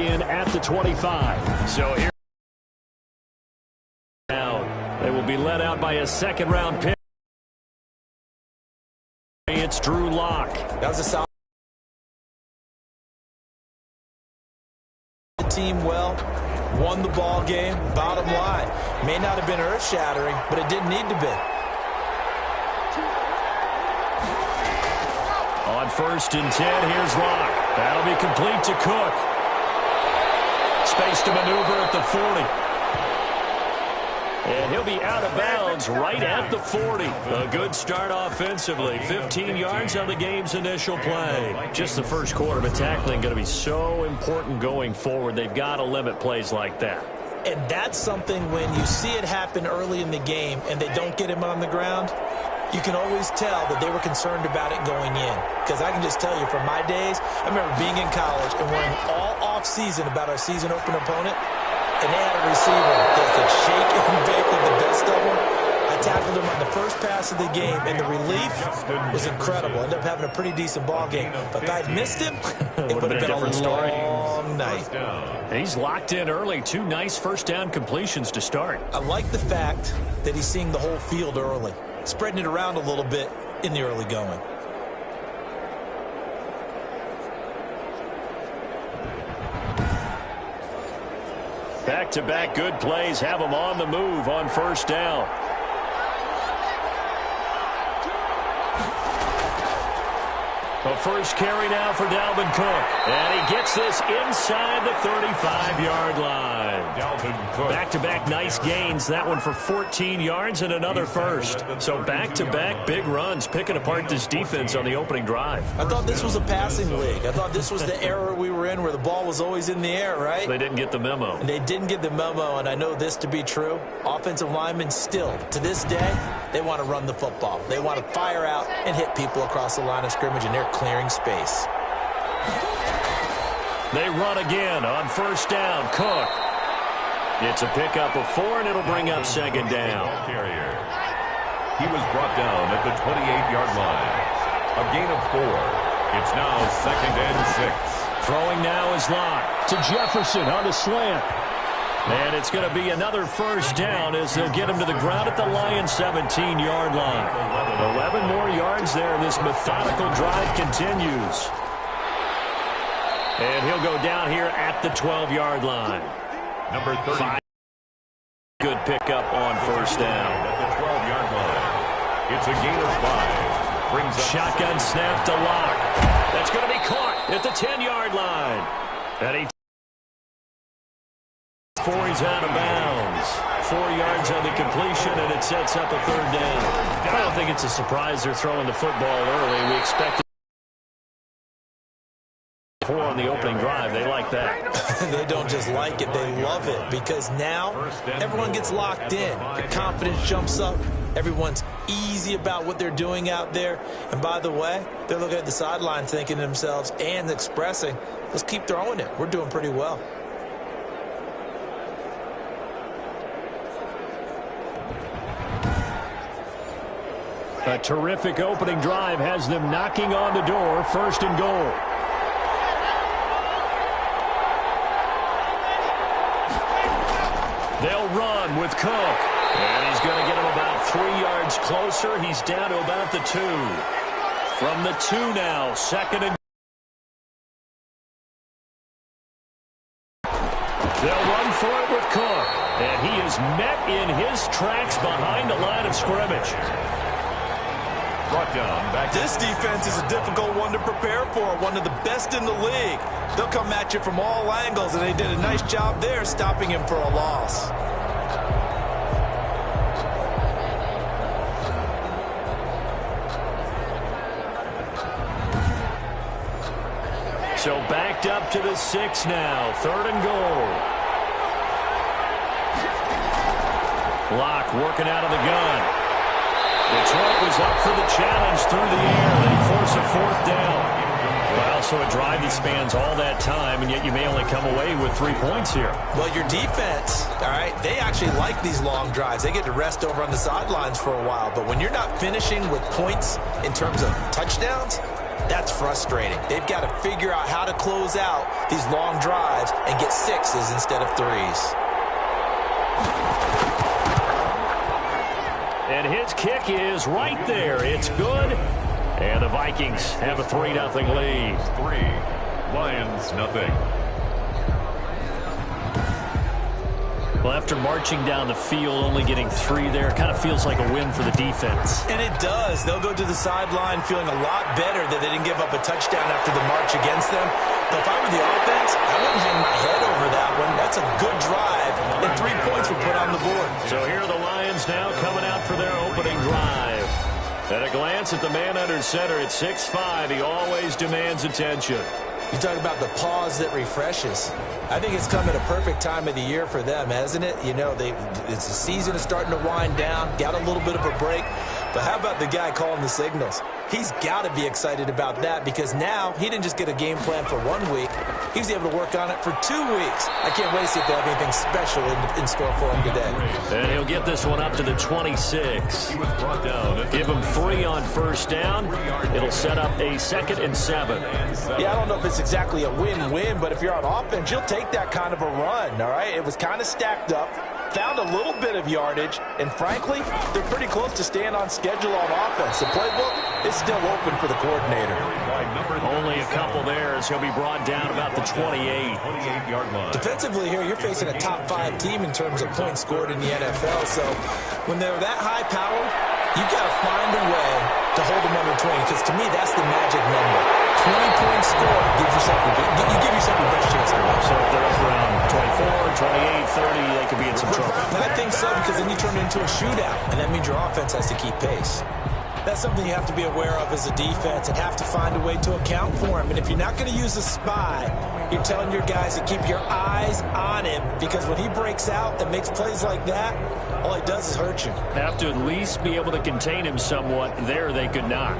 in at the 25. So here now they will be led out by a second-round pick. It's Drew Lock. That was a solid team. Well, won the ball game. Bottom line, may not have been earth-shattering, but it didn't need to be. On 1st and 10, here's Lock. That'll be complete to Cook. Space to maneuver at the 40. And he'll be out of bounds right at the 40. A good start offensively. 15 yards on the game's initial play. Just the first quarter, but tackling going to be so important going forward. They've got to limit plays like that. And that's something when you see it happen early in the game and they don't get him on the ground, you can always tell that they were concerned about it going in. Because I can just tell you from my days, I remember being in college and worrying all off-season about our season opener opponent. And they had a receiver that could shake and bake with the best of them. I tackled him on the first pass of the game, and the relief was incredible. Ended up having a pretty decent ball game. But if I'd missed him, it would have been a long night. He's locked in early. 2 nice first-down completions to start. I like the fact that he's seeing the whole field early, spreading it around a little bit in the early going. Back-to-back good plays have them on the move on 1st down. The first carry now for Dalvin Cook. And he gets this inside the 35-yard line. Dalvin Cook. Back-to-back nice gains. That one for 14 yards and another first. So back-to-back big runs, picking apart this defense on the opening drive. I thought this was a passing league. I thought this was the era we were in where the ball was always in the air, right? They didn't get the memo. And they didn't get the memo, and I know this to be true. Offensive linemen still, to this day, they want to run the football. They want to fire out and hit people across the line of scrimmage, and they're clearing space. They run again on 1st down. Cook. It's a pickup of 4, and it'll bring up 2nd down. He was brought down at the 28-yard line. A gain of 4. It's now 2nd and 6. Throwing now is Lock to Jefferson on the slant. And it's going to be another 1st down as they'll get him to the ground at the Lions' 17-yard line. 11 more yards there, and this methodical drive continues. And he'll go down here at the 12-yard line. Number 30. Good pickup on 1st down. At the 12-yard line. It's a gain of 5. Brings up shotgun snap to Lock. That's going to be caught at the 10-yard line. And he before he's out of bounds. 4 yards on the completion, and it sets up a 3rd down. I don't think it's a surprise they're throwing the football early. We expected 4 on the opening drive. They like that. They don't just like it, they love it, because now everyone gets locked in. The confidence jumps up. Everyone's easy about what they're doing out there. And by the way, they're looking at the sideline thinking to themselves and expressing, let's keep throwing it. We're doing pretty well. A terrific opening drive has them knocking on the door. 1st and goal. They'll run with Cook. And he's going to get him about 3 yards closer. He's down to about the 2. From the 2 now, 2nd and they'll run for it with Cook. And he is met in his tracks behind the line of scrimmage. brought down. This defense is a difficult one to prepare for, one of the best in the league. They'll come at you from all angles, and they did a nice job there stopping him for a loss. So backed up to the 6 now. 3rd and goal. Lock working out of the gun. Detroit was up for the challenge through the air. They force a 4th down. Well, so a drive that spans all that time, and yet you may only come away with 3 points here. Well, your defense, all right, they actually like these long drives. They get to rest over on the sidelines for a while. But when you're not finishing with points in terms of touchdowns, That's frustrating. They've got to figure out how to close out these long drives and get sixes instead of threes. And his kick is right there. It's good. And the Vikings have a 3-0 lead. 3, Lions nothing. Well, after marching down the field, only getting 3 there, kind of feels like a win for the defense. And it does. They'll go to the sideline feeling a lot better that they didn't give up a touchdown after the march against them. But if I were the offense, I wouldn't hang my head over that one. That's a good drive, and 3 points were put on the board. So here are the Lions now coming out for their opening drive. At a glance at the man under center at 6'5", he always demands attention. You talk about the pause that refreshes. I think it's come at a perfect time of the year for them, hasn't it? You know, it's the season is starting to wind down, got a little bit of a break. But how about the guy calling the signals? He's got to be excited about that because now he didn't just get a game plan for 1 week. He was able to work on it for 2 weeks. I can't wait to see if they have anything special in store for him today. And he'll get this one up to the 26. He was brought down. Give him 3 on first down. It'll set up a 2nd and 7. Yeah, I don't know if it's exactly a win-win, but if you're on offense, you'll take that kind of a run, all right? It was kind of stacked up, found a little bit of yardage, and frankly, they're pretty close to staying on schedule on offense. The playbook is still open for the coordinator. Only a couple there as he'll be brought down about the 28-yard line. Defensively here, you're facing a top-5 team in terms of points scored in the NFL, so when they're that high power, you've got to find a way to hold them under 20, because to me, that's the magic number. 20 points scored gives yourself you give yourself your best chance to win. So if they're up around 24, 28, 30, they could be in some trouble. But I think so, because then you turn it into a shootout, and that means your offense has to keep pace. That's something you have to be aware of as a defense and have to find a way to account for him. And if you're not going to use a spy, you're telling your guys to keep your eyes on him, because when he breaks out and makes plays like that, all he does is hurt you. Have to at least be able to contain him somewhat. There they could not.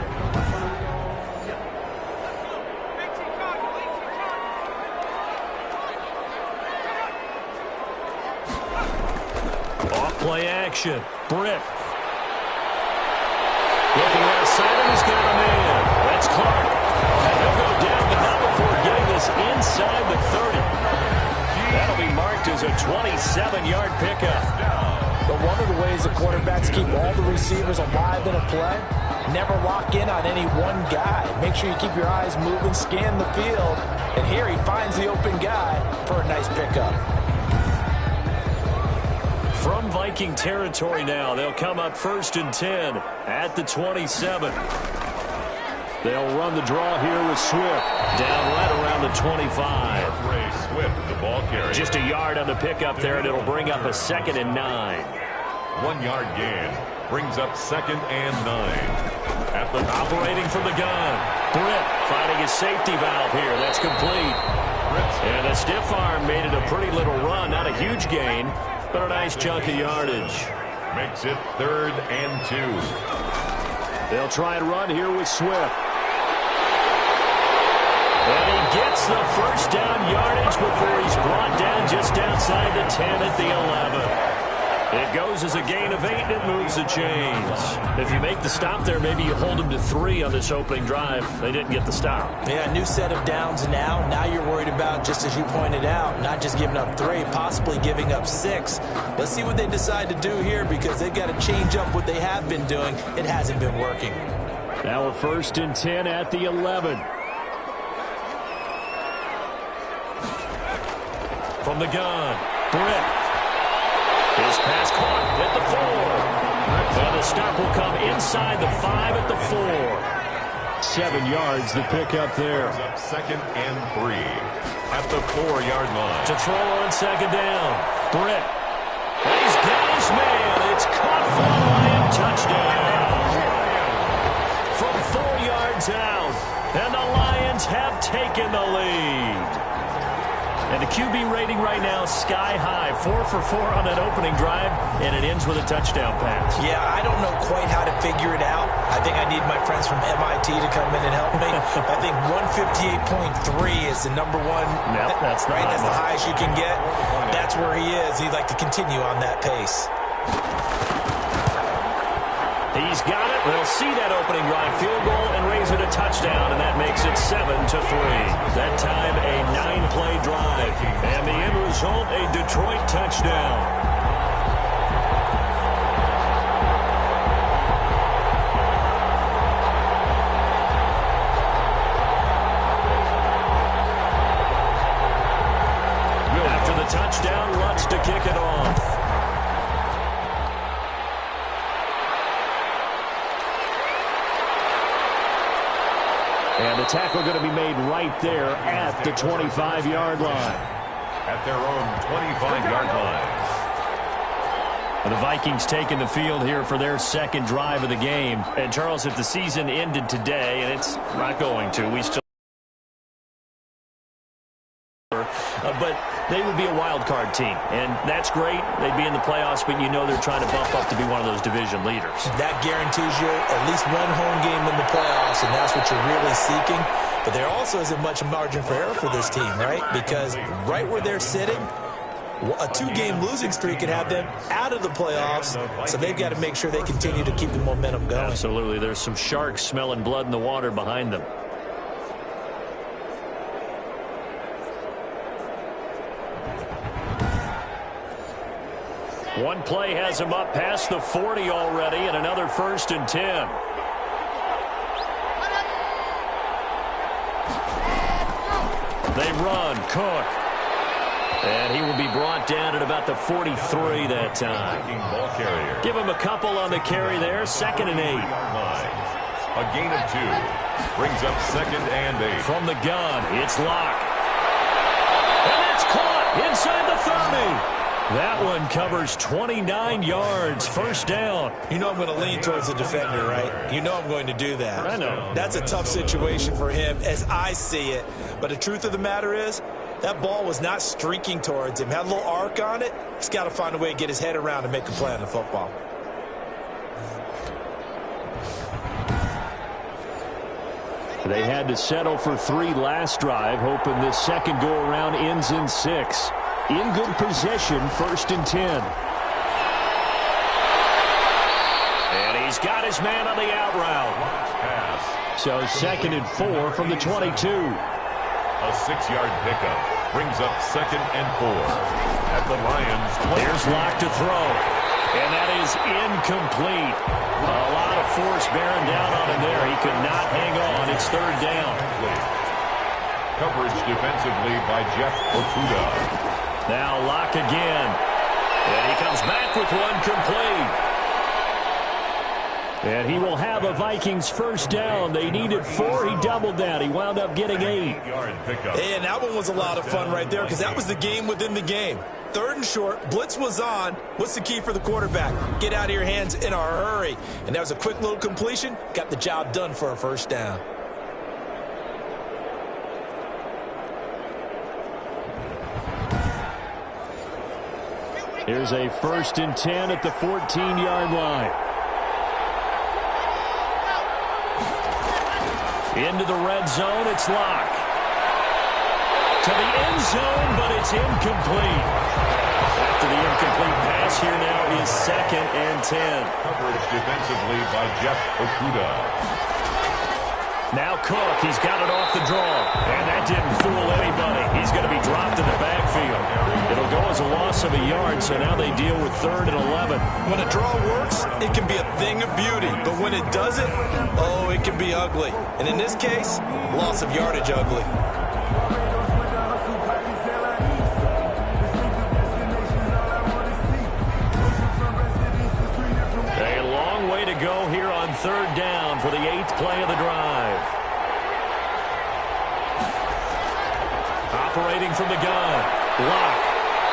Off-play action. Britt. Looking outside, and he's got a man. That's Clark. And he'll go down, but not before getting this inside the 30. That'll be marked as a 27-yard pickup. But one of the ways the quarterbacks keep all the receivers alive in a play, never lock in on any one guy. Make sure you keep your eyes moving, scan the field. And here he finds the open guy for a nice pickup. From Viking territory now, they'll come up 1st and 10 at the 27. They'll run the draw here with Swift down right around the 25. Ray Swift, the ball carrier. Just a yard on the pickup there, and it'll bring up a 2nd and 9. 1-yard gain brings up 2nd and 9. At the operating from the gun, Britt finding his safety valve here. That's complete. And a stiff arm made it a pretty little run. Not a huge gain, but a nice chunk of yardage. Makes it 3rd and 2. They'll try and run here with Swift. And he gets the first down yardage before he's brought down just outside the 10 at the 11. It goes as a gain of 8, and it moves the chains. If you make the stop there, maybe you hold them to 3 on this opening drive. They didn't get the stop. Yeah, new set of downs now. Now you're worried about, just as you pointed out, not just giving up 3, possibly giving up 6. Let's see what they decide to do here, because they've got to change up what they have been doing. It hasn't been working. Now a 1st and 10 at the 11. From the gun, Britt. His pass caught at the 4. And the stop will come inside the 5 at the 4. 7 yards, the pickup there. 2nd and 3 at the 4-yard line. To throw on 2nd down. Britt. And he's got his man. It's caught for a Lion touchdown. From 4 yards out. And the Lions have taken the lead. And the QB rating right now, sky high. 4 for 4 on that opening drive, and it ends with a touchdown pass. Yeah, I don't know quite how to figure it out. I think I need my friends from MIT to come in and help me. I think 158.3 is the number one. Yep, that's the right. That's the highest you can get. That's where he is. He'd like to continue on that pace. He's got it. They'll see that opening drive field goal and raise it a touchdown, and that makes it 7-3. That time, a 9-play drive. And the end result, a Detroit touchdown. Touchdown, Lutz to kick it off. And the tackle going to be made right there at the 25-yard line. At their own 25-yard line. And the Vikings taking the field here for their second drive of the game. And, Charles, if the season ended today, and it's not going to, we still but they would be a wild card team, and that's great. They'd be in the playoffs, but you know they're trying to bump up to be one of those division leaders. That guarantees you at least one home game in the playoffs, and that's what you're really seeking. But there also isn't much margin for error for this team, right? Because right where they're sitting, a 2-game losing streak could have them out of the playoffs, so they've got to make sure they continue to keep the momentum going. Absolutely. There's some sharks smelling blood in the water behind them. One play has him up past the 40 already, and another 1st and 10. They run. Cook. And he will be brought down at about the 43 that time. Give him a couple on the carry there. 2nd and 8. A gain of 2. Brings up 2nd and 8. From the gun, it's Locke. And it's caught inside the 30. That one covers 29 yards. 1st down. You know I'm going to lean towards the defender, right? You know I'm going to do that. I know. That's a tough situation for him as I see it. But the truth of the matter is, that ball was not streaking towards him. Had a little arc on it. He's got to find a way to get his head around and make a play on the football. They had to settle for 3 last drive, hoping this second go-around ends in 6. In good possession, 1st and 10. And he's got his man on the out route. So 2nd and 4 from the 22. A 6-yard pickup brings up 2nd and 4. At the Lions. Here's Locke to throw. And that is incomplete. A lot of force bearing down on him there. He could not hang on. It's 3rd down. Coverage defensively by Jeff Okudah. Now Locke again. And he comes back with one complete. And he will have a Vikings 1st down. They needed 4. He doubled that. He wound up getting 8. And that one was a lot of fun right there because that was the game within the game. 3rd and short. Blitz was on. What's the key for the quarterback? Get out of your hands in a hurry. And that was a quick little completion. Got the job done for a 1st down. Here's a 1st and 10 at the 14-yard line. Into the red zone, it's Locke. To the end zone, but it's incomplete. After the incomplete pass, here now is 2nd and 10. Coverage defensively by Jeff Okudah. Now Cook, he's got it off the draw. And that didn't fool anybody. He's going to be dropped in the backfield. It'll go as a loss of a yard, so now they deal with 3rd and 11. When a draw works, it can be a thing of beauty. But when it doesn't, oh, it can be ugly. And in this case, loss of yardage ugly. A long way to go here on 3rd down for the 8th play of the drive. Operating from the gun. Locke.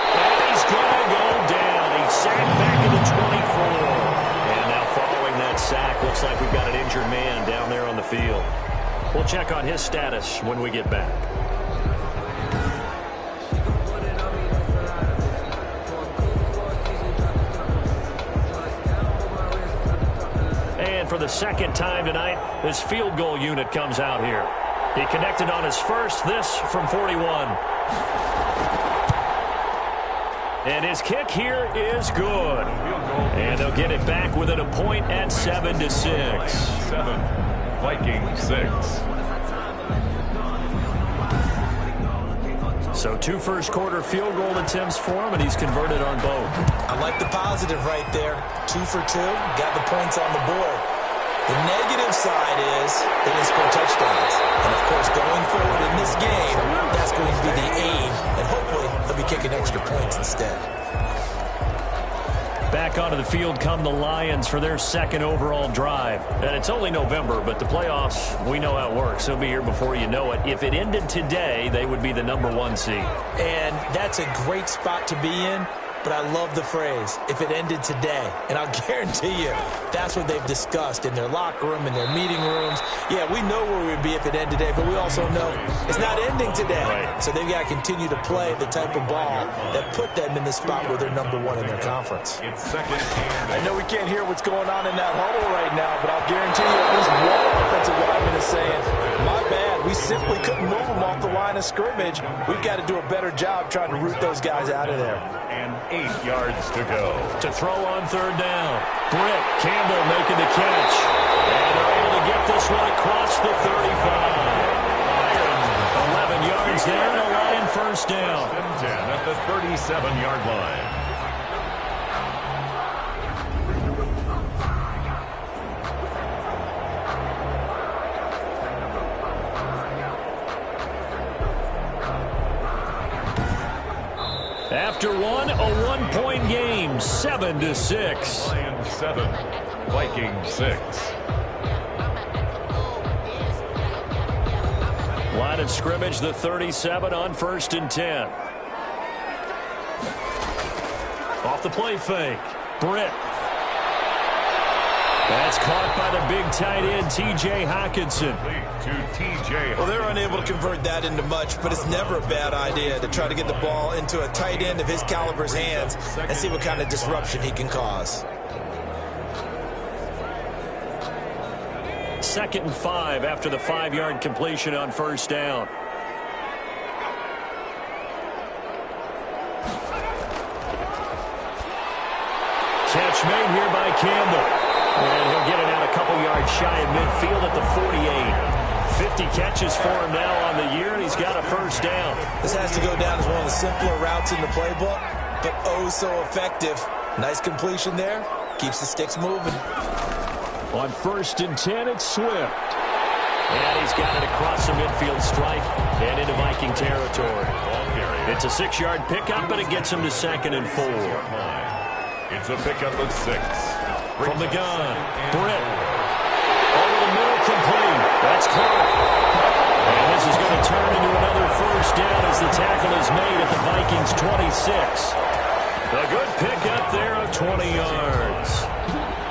And he's going to go down. He's sacked back at the 24. And now following that sack, looks like we've got an injured man down there on the field. We'll check on his status when we get back. And for the 2nd time tonight, this field goal unit comes out here. He connected on his first, this from 41. And his kick here is good. And they'll get it back within a point at 7-6. 7, Vikings 6. So 2 first-quarter field goal attempts for him, and he's converted on both. I like the positive right there. 2 for 2, got the points on the board. The negative side is they didn't score touchdowns. And, of course, going forward in this game, that's going to be the aim, and hopefully they'll be kicking extra points instead. Back onto the field come the Lions for their second overall drive. And it's only November, but the playoffs, we know how it works. They'll be here before you know it. If it ended today, they would be the #1 seed. And that's a great spot to be in. But I love the phrase, if it ended today. And I'll guarantee you, that's what they've discussed in their locker room, in their meeting rooms. Yeah, we know where we'd be if it ended today, but we also know it's not ending today. Right. So they've got to continue to play the type of ball that put them in the spot where they're #1 in their conference. It's second. I know we can't hear what's going on in that huddle right now, but I'll guarantee you at least one offensive lineman is saying, my bad, we simply couldn't move them off the line of scrimmage. We've got to do a better job trying to root those guys out of there. And 8 yards to go. To throw on third down. Britt Campbell making the catch. And they're able to get this one across the 35. 11 yards there and a Lion first down. 10 at the 37-yard line. After one, a 1-point game, 7-6. Lions 7, Vikings 6. Line of scrimmage, the 37 on 1st and 10. Off the play fake. Britt. That's caught by the big tight end, T.J. Hockenson. Well, they're unable to convert that into much, but it's never a bad idea to try to get the ball into a tight end of his caliber's hands and see what kind of disruption he can cause. 2nd and 5 after the 5-yard completion on 1st down. Catch made here by Campbell. And he'll get it out a couple yards shy of midfield at the 48. 50 catches for him now on the year, and he's got a first down. This has to go down as one of the simpler routes in the playbook, but oh so effective. Nice completion there. Keeps the sticks moving. On 1st and 10, it's Swift. And he's got it across the midfield stripe and into Viking territory. It's a 6-yard pickup, but it gets him to 2nd and 4. It's a pickup of 6. From the gun, Britt. Over the middle, complete. That's Clark. And this is going to turn into another first down as the tackle is made at the Vikings' 26. A good pickup there of 20 yards.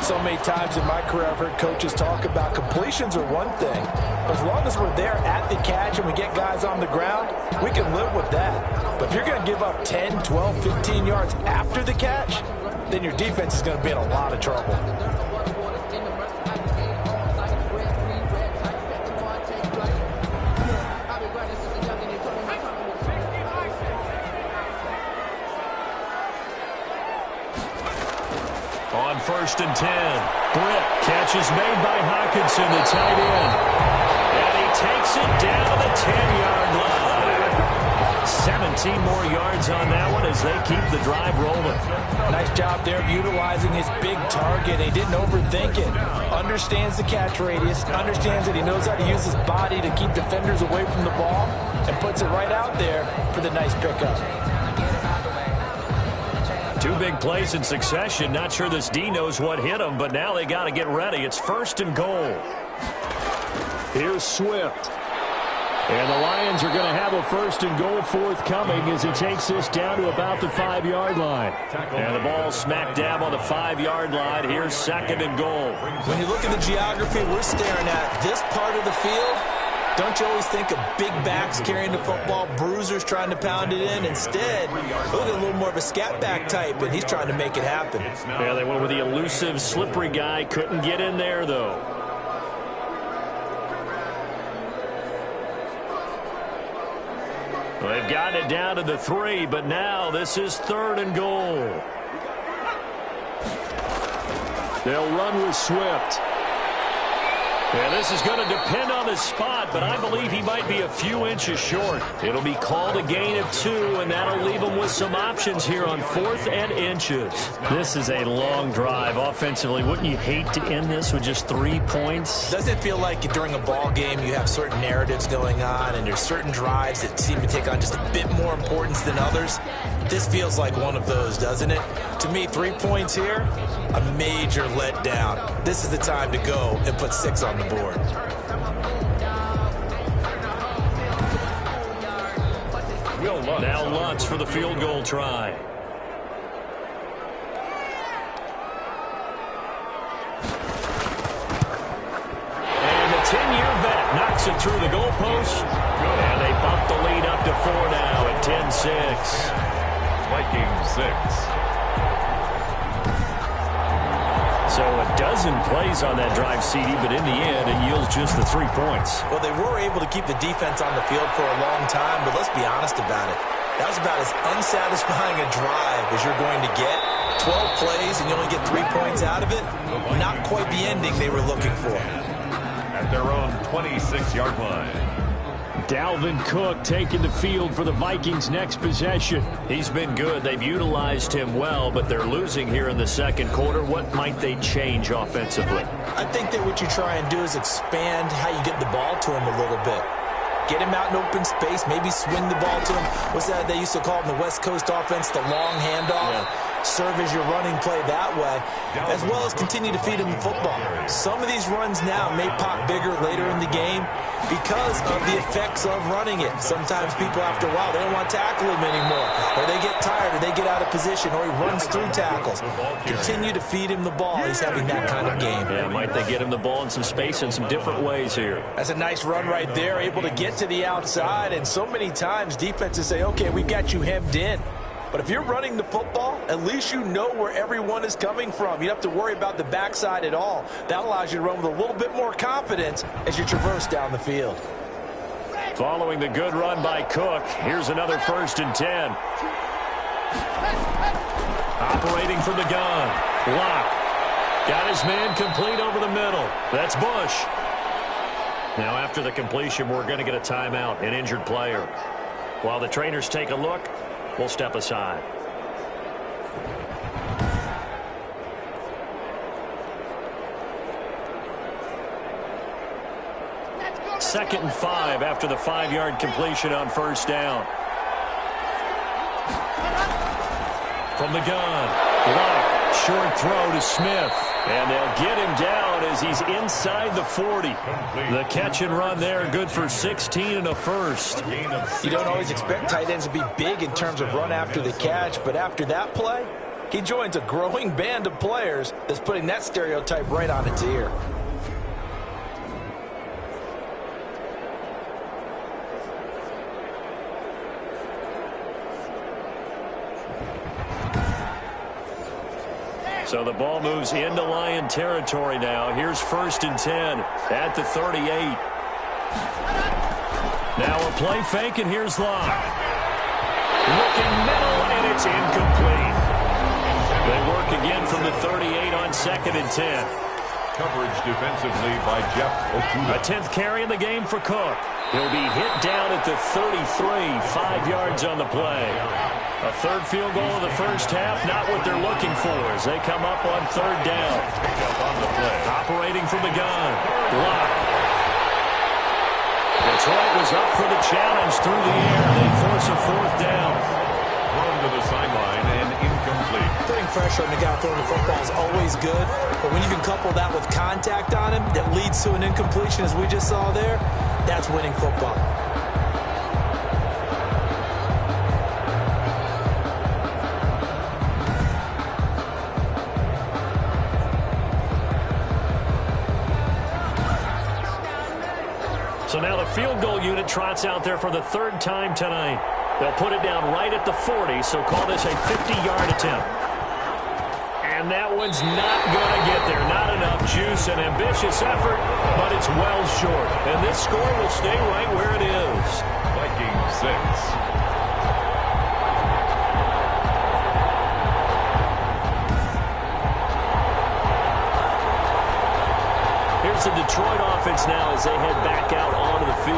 So many times in my career I've heard coaches talk about completions are one thing. But as long as we're there at the catch and we get guys on the ground, we can live with that. But if you're going to give up 10, 12, 15 yards after the catch, then your defense is going to be in a lot of trouble. On 1st and 10, Britt. Catch is made by Hockenson, the tight end. And he takes it down the 10-yard line. 17 more yards on that one as they keep the drive rolling. Nice job there of utilizing his big target. He didn't overthink it. Understands the catch radius. Understands that he knows how to use his body to keep defenders away from the ball. And puts it right out there for the nice pickup. 2 big plays in succession. Not sure this D knows what hit him, but now they got to get ready. It's 1st and goal. Here's Swift. And the Lions are going to have a 1st and goal forthcoming as he takes this down to about the 5-yard line. And the ball smack dab on the 5-yard line. Here's 2nd and goal. When you look at the geography we're staring at, this part of the field, don't you always think of big backs carrying the football, bruisers trying to pound it in? Instead, look at a little more of a scat back type, and he's trying to make it happen. Yeah, they went with the elusive, slippery guy. Couldn't get in there, though. Well, they've gotten it down to the 3, but now this is 3rd and goal. They'll run with Swift. Yeah, this is going to depend on the spot, but I believe he might be a few inches short. It'll be called a gain of 2, and that'll leave him with some options here on 4th and inches. This is a long drive offensively. Wouldn't you hate to end this with just 3 points? Doesn't it feel like during a ball game you have certain narratives going on, and there's certain drives that seem to take on just a bit more importance than others? This feels like one of those, doesn't it? To me, 3 points here, a major letdown. This is the time to go and put 6 on the board. Now Lutz for the field goal try. And the 10-year vet knocks it through the goalpost. And they bump the lead up to 4 now at 10-6. Vikings 6. So a dozen plays on that drive, CD, but in the end, it yields just the 3 points. Well, they were able to keep the defense on the field for a long time, but let's be honest about it. That was about as unsatisfying a drive as you're going to get. 12 plays and you only get 3 points out of it. Not quite the ending they were looking for. At their own 26-yard line. Dalvin Cook taking the field for the Vikings' next possession. He's been good. They've utilized him well, but they're losing here in the second quarter. What might they change offensively? I think that what you try and do is expand how you get the ball to him a little bit. Get him out in open space, maybe swing the ball to him. What's that they used to call it in the West Coast offense, the long handoff? Yeah. Serve as your running play that way, as well as continue to feed him the football. Some of these runs now may pop bigger later in the game because of the effects of running it. Sometimes people, after a while, they don't want to tackle him anymore, or they get tired, or they get out of position, or he runs through tackles. Continue to feed him the ball. He's having that kind of game. Yeah, might they get him the ball in some space in some different ways here. That's a nice run right there, able to get to the outside, and so many times defenses say, okay, we've got you hemmed in. But if you're running the football, at least you know where everyone is coming from. You don't have to worry about the backside at all. That allows you to run with a little bit more confidence as you traverse down the field. Following the good run by Cook, here's another 1st and 10. Operating from the gun. Lock. Got his man complete over the middle. That's Bush. Now after the completion, we're going to get a timeout, an injured player. While the trainers take a look, we'll step aside. Second and 5 after the 5-yard completion on 1st down. From the gun, Lock, short throw to Smith. And they'll get him down as he's inside the 40. The catch and run there, good for 16 and a first. You don't always expect tight ends to be big in terms of run after the catch, but after that play, he joins a growing band of players that's putting that stereotype right on its ear. So the ball moves into Lion territory now. Here's 1st and 10 at the 38. Now a play fake, and here's Locke. Looking middle, and it's incomplete. They work again from the 38 on 2nd and 10. Coverage defensively by Jeff Okuda. A 10th carry in the game for Cook. He'll be hit down at the 33, 5 yards on the play. A 3rd field goal of the first half, not what they're looking for as they come up on 3rd down. On the play. Operating from the gun. Lock. Detroit was up for the challenge through the air. They force a 4th down. Thrown to the sideline and incomplete. Putting pressure on the guy throwing the football is always good, but when you can couple that with contact on him that leads to an incompletion, as we just saw there, that's winning football. So now the field goal unit trots out there for the 3rd time tonight. They'll put it down right at the 40, so call this a 50-yard attempt. And that one's not going to get there. Not enough juice, an ambitious effort, but it's well short. And this score will stay right where it is. Vikings 6. Here's the Detroit offense now as they head back out onto the field.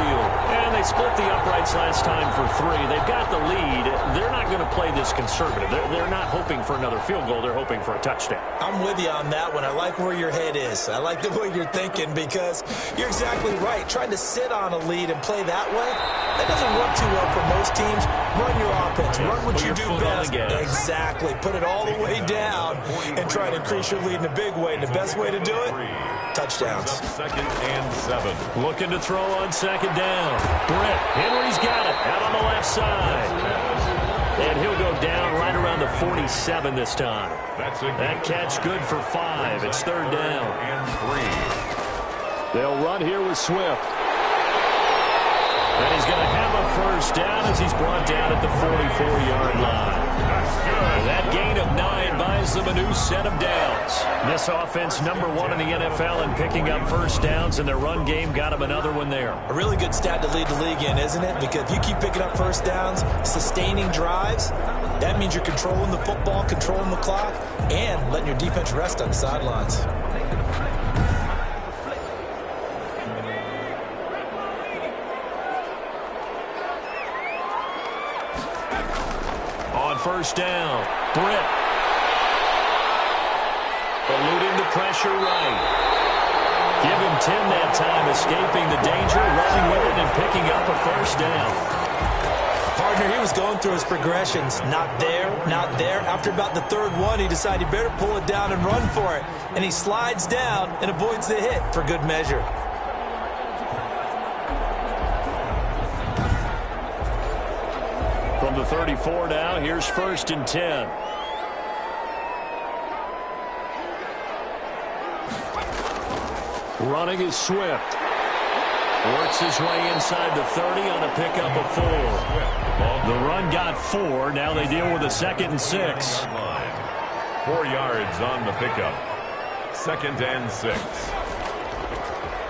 And they split the uprights last time for 3. They've got the lead. They're not going to play this conservative. They're not hoping for another field goal. They're hoping for a touchdown. I'm with you on that one. I like where your head is. I like the way you're thinking because you're exactly right. Trying to sit on a lead and play that way, that doesn't work too well for most teams. Run your offense. Run what you do best. Exactly. Put it all the way down and try to increase your lead in a big way. And the best way to do it? Touchdowns. 2nd and 7. Looking to throw on 2nd down. Britt. Henry's got it out on the left side. And he'll go down right around the 47 this time. That catch good for 5. It's 3rd down. And 3. They'll run here with Swift. And he's going to have a 1st down as he's brought down at the 44-yard line. That gain of 9 buys them a new set of downs. This offense, number 1 in the NFL in picking up 1st downs, and their run game got them another one there. A really good stat to lead the league in, isn't it? Because if you keep picking up 1st downs, sustaining drives, that means you're controlling the football, controlling the clock, and letting your defense rest on the sidelines. On 1st down, Britt. Eluding the pressure right. Give him 10 that time, escaping the danger, running with it, and picking up a 1st down. Partner, he was going through his progressions. Not there, not there. After about the 3rd one, he decided he better pull it down and run for it. And he slides down and avoids the hit for good measure. From the 34 now, here's 1st and 10. Running is Swift. Works his way inside the 30 on a pickup of 4. The run got 4. Now they deal with a 2nd and 6. 4 yards on the pickup. 2nd and 6.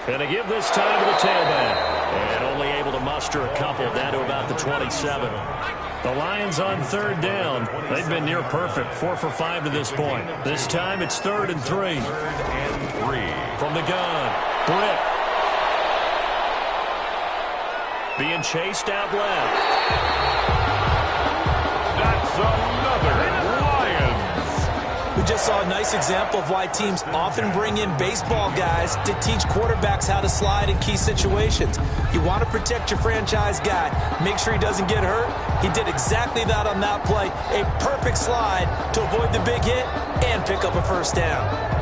And they give this time to the tailback. And only able to muster a couple down to about the 27. The Lions on 3rd down. They've been near perfect. 4 for 5 to this point. This time it's 3rd and 3. 3rd and 3. From the gun, Britt. Being chased out left. That's another Lions. We just saw a nice example of why teams often bring in baseball guys to teach quarterbacks how to slide in key situations. You want to protect your franchise guy. Make sure he doesn't get hurt. He did exactly that on that play. A perfect slide to avoid the big hit and pick up a 1st down.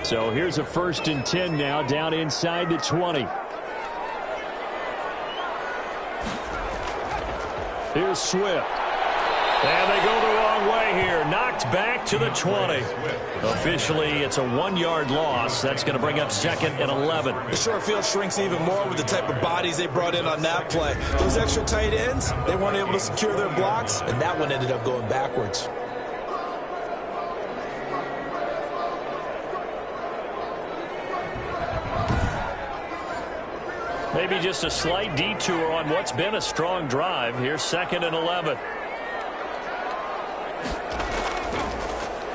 So here's a 1st and 10 now, down inside the 20. Here's Swift. And they go the wrong way here. Knocked back to the 20. Officially, it's a 1-yard loss. That's going to bring up 2nd and 11. The short field shrinks even more with the type of bodies they brought in on that play. Those extra tight ends, they weren't able to secure their blocks, and that one ended up going backwards. Maybe just a slight detour on what's been a strong drive. Here's 2nd and 11.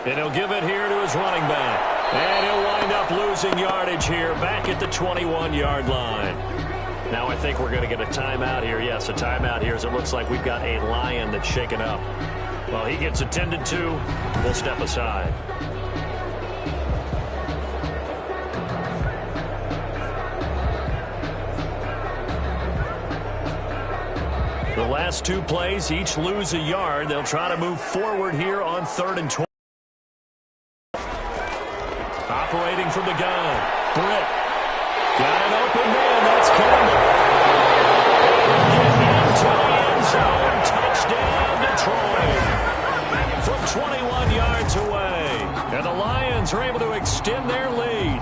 And he'll give it here to his running back. And he'll wind up losing yardage here back at the 21-yard line. Now I think we're going to get a timeout here. Yes, a timeout here as it looks like we've got a Lion that's shaken up. Well, he gets attended to. We'll step aside. The last 2 plays, each lose a yard. They'll try to move forward here on 3rd and 20. Operating from the gun. Britt. Got an open man. That's Campbell. Into the end zone. Touchdown, Detroit. From 21 yards away. And the Lions are able to extend their lead.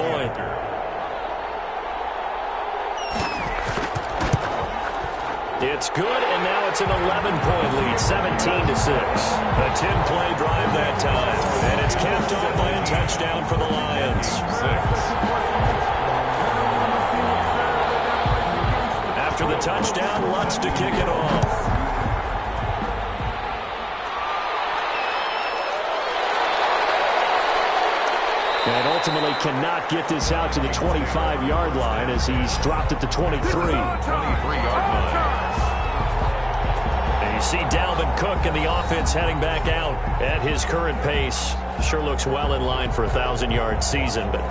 point. It's good, and now it's an 11-point lead, 17-6. A 10-play drive that time, and it's capped off by a touchdown for the Lions. After the touchdown, Lutz to kick it off. And ultimately cannot get this out to the 25-yard line as he's dropped it to 23. 23-yard line. And you see Dalvin Cook and the offense heading back out at his current pace. Sure looks well in line for a 1,000-yard season, but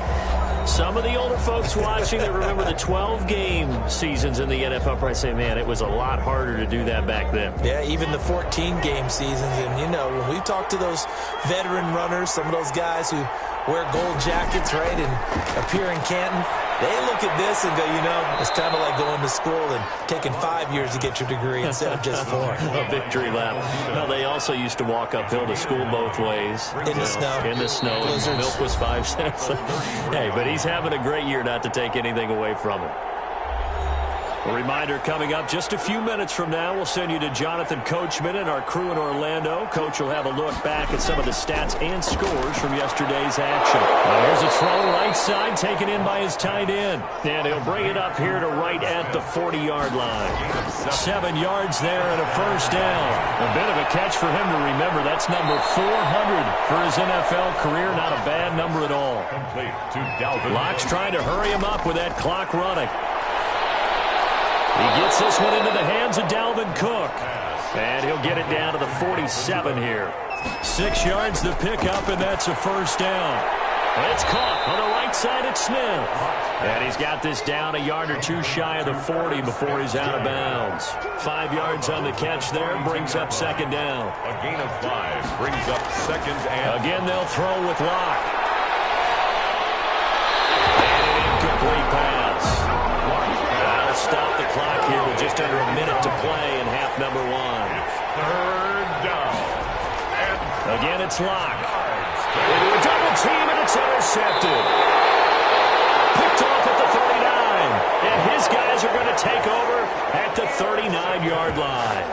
some of the older folks watching that remember the 12-game seasons in the NFL probably say, man, it was a lot harder to do that back then. Yeah, even the 14-game seasons. And, you know, when we talk to those veteran runners, some of those guys who wear gold jackets, right, and appear in Canton, they look at this and go, you know, it's kind of like going to school and taking 5 years to get your degree instead of just 4. A victory lap. Well, they also used to walk uphill to school both ways. In the snow. In the snow. Blizzards. Milk was 5 cents. Hey, but he's having a great year, not to take anything away from him. A reminder coming up just a few minutes from now. We'll send you to Jonathan Coachman and our crew in Orlando. Coach will have a look back at some of the stats and scores from yesterday's action. Now here's a throw right side taken in by his tight end. And he'll bring it up here to right at the 40-yard line. 7 yards there and a first down. A bit of a catch for him to remember. That's number 400 for his NFL career. Not a bad number at all. Locke's trying to hurry him up with that clock running. He gets this one into the hands of Dalvin Cook. And he'll get it down to the 47 here. 6 yards to pick up, and that's a first down. It's caught on the right side at Smith. And he's got this down a yard or two shy of the 40 before he's out of bounds. 5 yards on the catch there, brings up second down. A gain of 5 brings up second and... Again, they'll throw with Locke. And an incomplete pass. That'll stop the clock here with just under a minute to play in half number 1. Third down. Again, it's Locke. Into a double team, and it's intercepted. Picked off at the 39. And his guys are going to take over at the 39-yard line.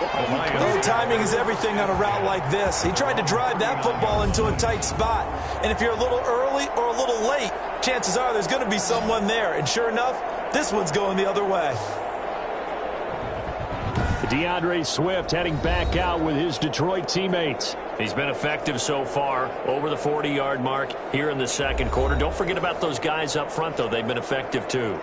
Well, timing is everything on a route like this. He tried to drive that football into a tight spot. And if you're a little early or a little late, chances are there's going to be someone there. And sure enough, this one's going the other way. DeAndre Swift heading back out with his Detroit teammates. He's been effective so far over the 40-yard mark here in the second quarter. Don't forget about those guys up front, though. They've been effective, too.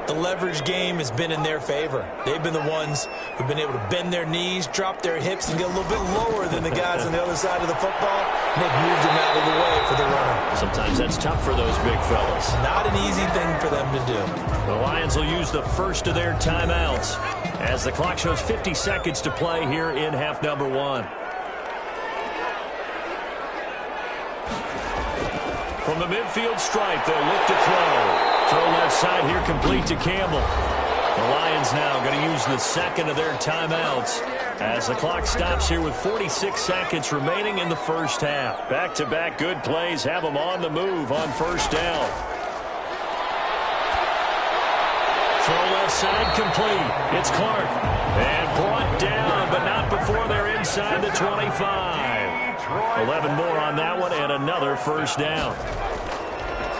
The leverage game has been in their favor. They've been the ones who've been able to bend their knees, drop their hips, and get a little bit lower than the guys on the other side of the football. And they've moved them out of the way for the runner. Sometimes that's tough for those big fellas. Not an easy thing for them to do. The Lions will use the first of their timeouts as the clock shows 50 seconds to play here in half number 1. From the midfield stripe, they'll look to throw. Throw left side here, complete to Campbell. The Lions now going to use the second of their timeouts as the clock stops here with 46 seconds remaining in the first half. Back-to-back good plays have them on the move on first down. Throw left side complete. It's Clark. And brought down, but not before they're inside the 25. 11 more on that one, and another first down.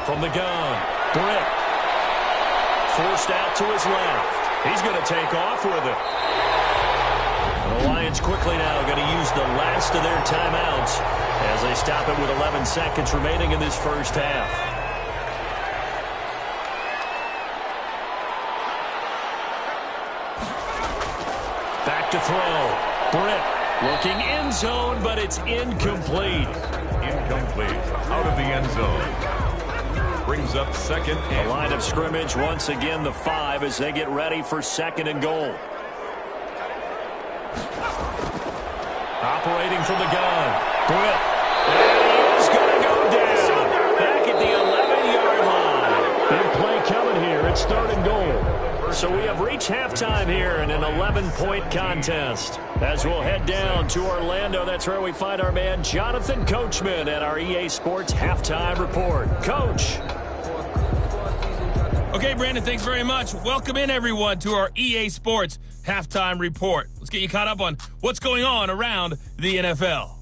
From the gun, Britt. Forced out to his left. He's going to take off with it. The Lions quickly now going to use the last of their timeouts as they stop it with 11 seconds remaining in this first half. Back to throw. Britt looking end zone, but it's incomplete. Incomplete. Out of the end zone. Brings up second. The line of scrimmage once again the 5 as they get ready for second and goal. Operating from the gun. Britt. And he is going to go down. Back at the 11-yard line. Big play coming here. It's third and goal. So we have reached halftime here in an 11-point contest. As we'll head down to Orlando, that's where we find our man Jonathan Coachman at our EA Sports Halftime Report. Coach. Okay, Brandon, thanks very much. Welcome in, everyone, to our EA Sports Halftime Report. Let's get you caught up on what's going on around the NFL.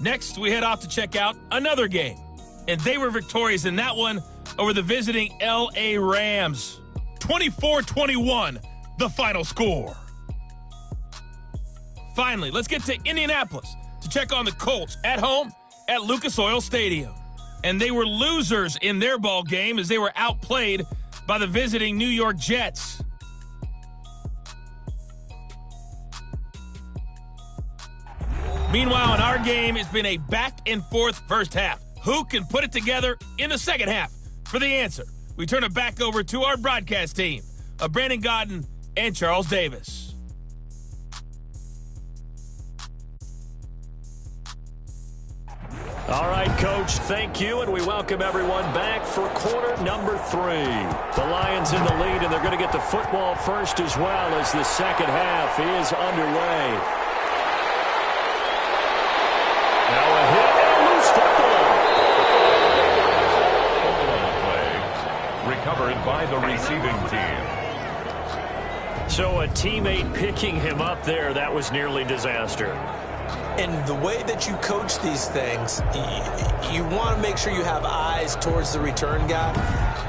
Next, we head off to check out another game. And they were victorious in that one over the visiting L.A. Rams. 24-21, the final score. Finally, let's get to Indianapolis to check on the Colts at home at Lucas Oil Stadium. And they were losers in their ball game as they were outplayed by the visiting New York Jets. Meanwhile, in our game, it's been a back-and-forth first half. Who can put it together in the second half? For the answer, we turn it back over to our broadcast team of Brandon Godden and Charles Davis. All right, Coach, thank you, and we welcome everyone back for quarter number 3. The Lions in the lead, and they're going to get the football first as well as the second half is underway. Now a hit and loose football. Hold on the play. Recovered by the receiving team. So a teammate picking him up there, that was nearly disaster. And the way that you coach these things, you want to make sure you have eyes towards the return guy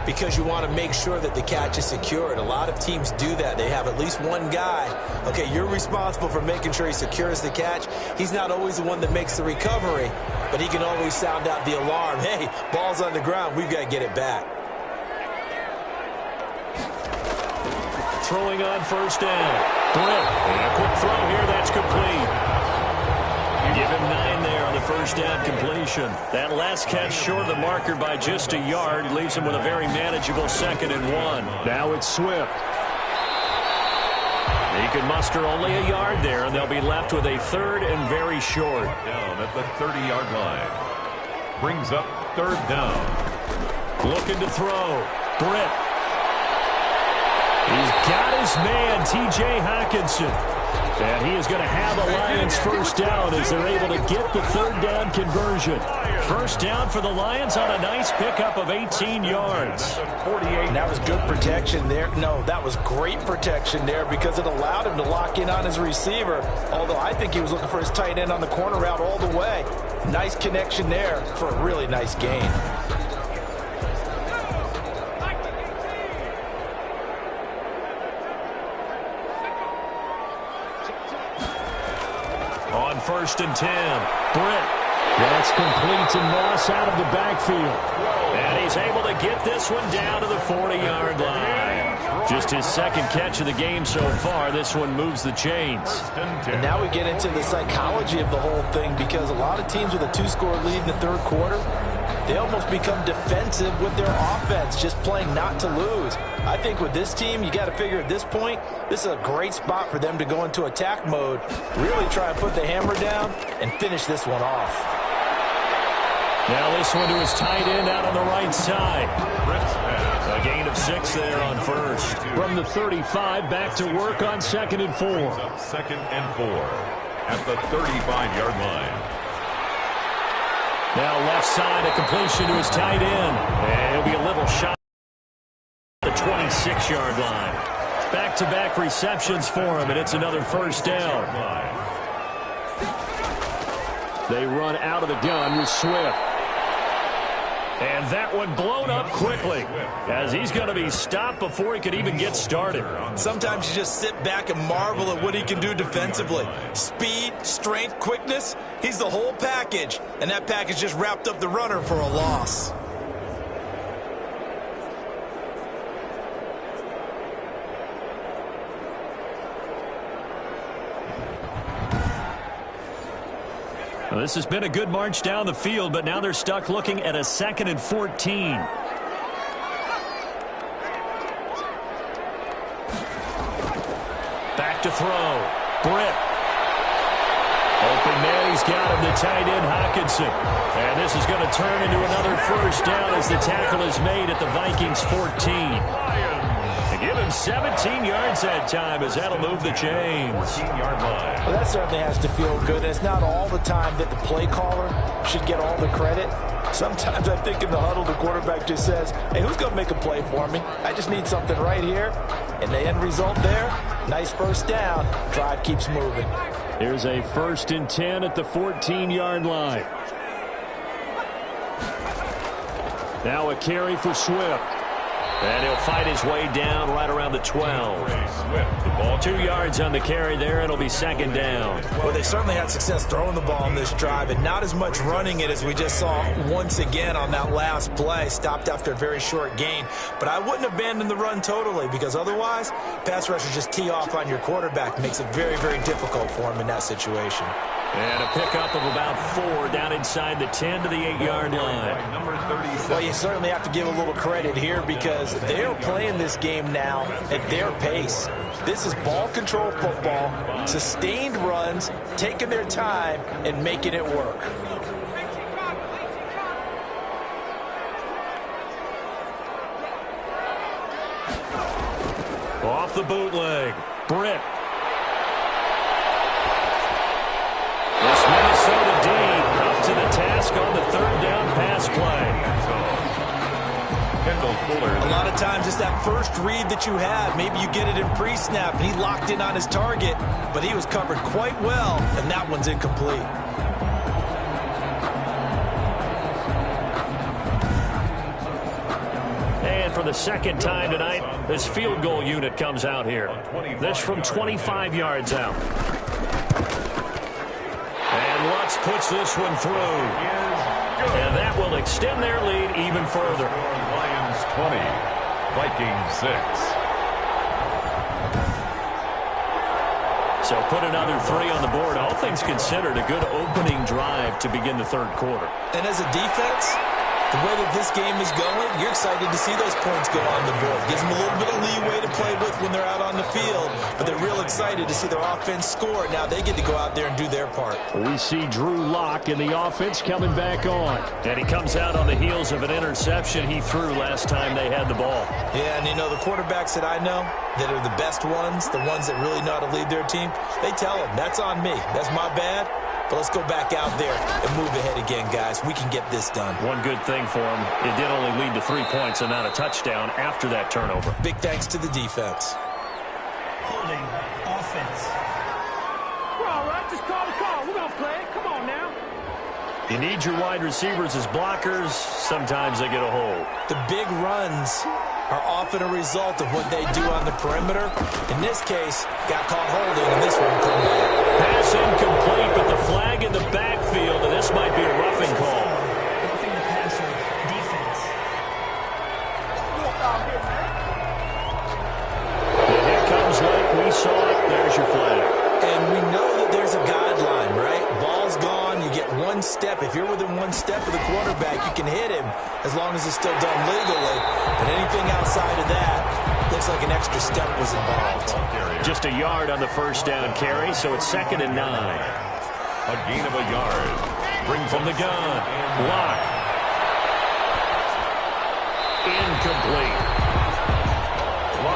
because you want to make sure that the catch is secured. A lot of teams do that. They have at least one guy. Okay, you're responsible for making sure he secures the catch. He's not always the one that makes the recovery, but he can always sound out the alarm. Hey, ball's on the ground. We've got to get it back. Throwing on first down. Britt, and a quick throw here. That's complete. Give him 9 there on the first down completion. That last catch short of the marker by just a yard leaves him with a very manageable 2nd and 1. Now it's Swift. He can muster only a yard there, and they'll be left with a 3rd and very short. Down at the 30-yard line. Brings up 3rd down. Looking to throw. Britt. He's got his man, T.J. Hockenson. And he is going to have the Lions first down as they're able to get the 3rd down conversion. First down for the Lions on a nice pickup of 18 yards. And that was good protection there. No, that was great protection there because it allowed him to lock in on his receiver. Although I think he was looking for his tight end on the corner route all the way. Nice connection there for a really nice gain. On 1st and 10, Britt. That's complete to Moss out of the backfield. And he's able to get this one down to the 40-yard line. Just his 2nd catch of the game so far. This one moves the chains. And now we get into the psychology of the whole thing because a lot of teams with a 2-score lead in the 3rd quarter, they almost become defensive with their offense, just playing not to lose. I think with this team, you got to figure at this point, this is a great spot for them to go into attack mode, really try and put the hammer down and finish this one off. Now this one to his tight end out on the right side. A gain of 6 there on first. From the 35, back to work on 2nd and 4. 2nd and 4 at the 35-yard line. Now left side, a completion to his tight end. And it'll be a little shot at the 26-yard line. Back-to-back receptions for him, and it's another first down. They run out of the gun with Swift. And that one blown up quickly as he's going to be stopped before he could even get started. Sometimes you just sit back and marvel at what he can do defensively. Speed, strength, quickness, he's the whole package. And that package just wrapped up the runner for a loss. Well, this has been a good march down the field, but now they're stuck looking at a 2nd and 14. Back to throw. Britt. Open man, he's got him, the tight end, Hockenson. And this is going to turn into another first down as the tackle is made at the Vikings 14. Give him 17 yards that time as that'll move the chains. 14-yard line. Well, that certainly has to feel good. And it's not all the time that the play caller should get all the credit. Sometimes I think in the huddle, the quarterback just says, hey, who's going to make a play for me? I just need something right here. And the end result there, nice first down. Drive keeps moving. Here's a 1st and 10 at the 14-yard line. Now a carry for Swift. And he'll fight his way down right around the 12. Swift, the ball 2 yards on the carry there. It'll be 2nd down. Well, they certainly had success throwing the ball on this drive, and not as much running it as we just saw once again on that last play. Stopped after a very short gain. But I wouldn't abandon the run totally, because otherwise, pass rushers just tee off on your quarterback. Makes it very, very difficult for him in that situation. And a pickup of about 4 down inside the 10 to the 8-yard line. number 37. Well, you certainly have to give a little credit here because they're playing this game now at their pace. This is ball control football, sustained runs, taking their time and making it work. Off the bootleg, Britt. This Minnesota D up to the task on the 3rd down pass play. A lot of times it's that first read that you have. Maybe you get it in pre-snap and he locked in on his target, but he was covered quite well, and that one's incomplete. And for the 2nd time tonight, this field goal unit comes out here. This from 25 yards out. And Lutz puts this one through. And that will extend their lead even further. Lions 20, Vikings 6. So put another 3 on the board. All things considered, a good opening drive to begin the 3rd quarter. And as a defense, the way that this game is going, you're excited to see those points go on the board. Gives them a little bit of leeway to play with when they're out on the field, but they're real excited to see their offense score. Now they get to go out there and do their part. We see Drew Lock in the offense coming back on. And he comes out on the heels of an interception he threw last time they had the ball. Yeah, and you know, the quarterbacks that I know that are the best ones, the ones that really know how to lead their team, they tell them, that's on me. That's my bad. But let's go back out there and move ahead again, guys. We can get this done. One good thing for him, it did only lead to 3 points and not a touchdown after that turnover. Big thanks to the defense. Holding offense. We're all right. Just call the call. We're going to play it. Come on now. You need your wide receivers as blockers. Sometimes they get a hold. The big runs are often a result of what they do on the perimeter. In this case, got caught holding, and this one come back. Pass incomplete, but the flag in the backfield, and this might be a roughing call. Roughing the passer defense. And here comes late. We saw it. There's your flag. And we know that there's a guideline, right? Ball's gone. You get 1 step. If you're within 1 step of the quarterback, you can hit him as long as it's still done legally. But anything outside of that, looks like an extra step was involved. Just a yard on the 1st down carry, so it's 2nd and 9. A gain of a yard. Brings from the gun. Lock. Incomplete.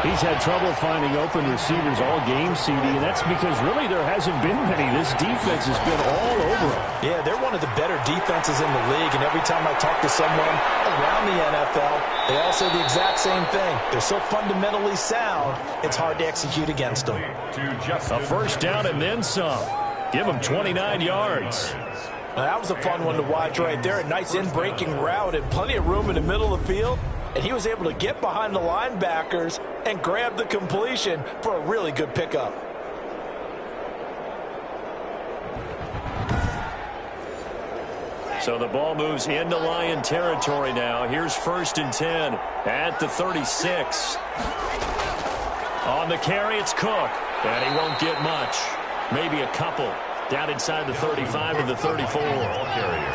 He's had trouble finding open receivers all game, CD, and that's because really there hasn't been many. This defense has been all over him. Yeah, they're one of the better defenses in the league, and every time I talk to someone around the NFL, they all say the exact same thing. They're so fundamentally sound, it's hard to execute against them. A 1st down and then some. Give them 29 yards. Now, that was a fun one to watch right there. A nice in-breaking route and plenty of room in the middle of the field. And he was able to get behind the linebackers and grab the completion for a really good pickup. So the ball moves into Lion territory now. Here's 1st and 10 at the 36. On the carry, it's Cook. And he won't get much. Maybe a couple. Down inside the 35 to the 34.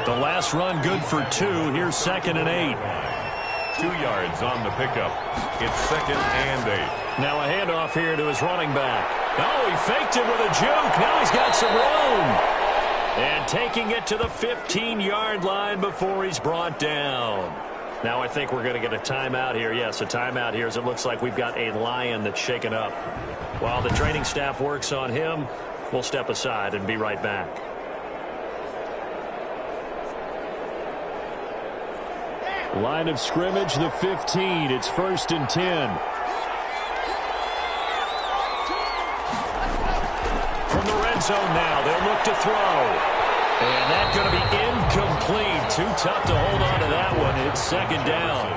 The last run good for 2. Here's 2nd and 8. 2 yards on the pickup. It's 2nd and 8. Now a handoff here to his running back. Oh, he faked it with a juke. Now he's got some room. And taking it to the 15-yard line before he's brought down. Now I think we're going to get a timeout here. Yes, a timeout here as it looks like we've got a Lion that's shaken up. While the training staff works on him, we'll step aside and be right back. Line of scrimmage, the 15. It's 1st and 10. From the red zone now, they'll look to throw. And that's going to be incomplete. Too tough to hold on to that one. It's 2nd down.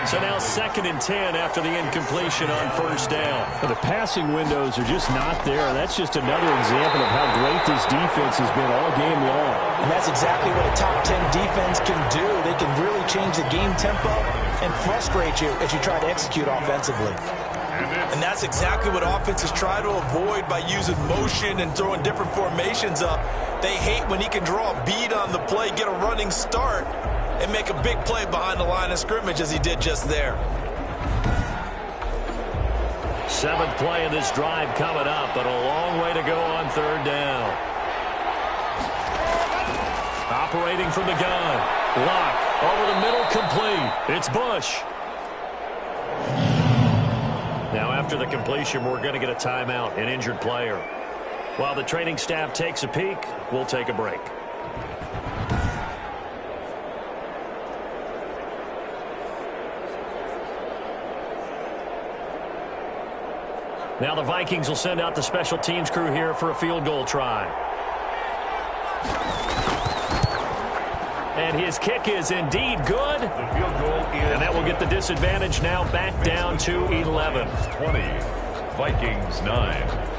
So now 2nd and 10 after the incompletion on 1st down. The passing windows are just not there. That's just another example of how great this defense has been all game long. And that's exactly what a top 10 defense can do. They can really change the game tempo and frustrate you as you try to execute offensively. And that's exactly what offenses try to avoid by using motion and throwing different formations up. They hate when he can draw a bead on the play, get a running start, and make a big play behind the line of scrimmage as he did just there. 7th play of this drive coming up, but a long way to go on 3rd down. Operating from the gun. Lock over the middle, complete. It's Bush. Now after the completion, we're going to get a timeout, an injured player. While the training staff takes a peek, we'll take a break. Now the Vikings will send out the special teams crew here for a field goal try. And his kick is indeed good. The field goal is, and that will get the disadvantage now back down to 11. 20, Vikings 9.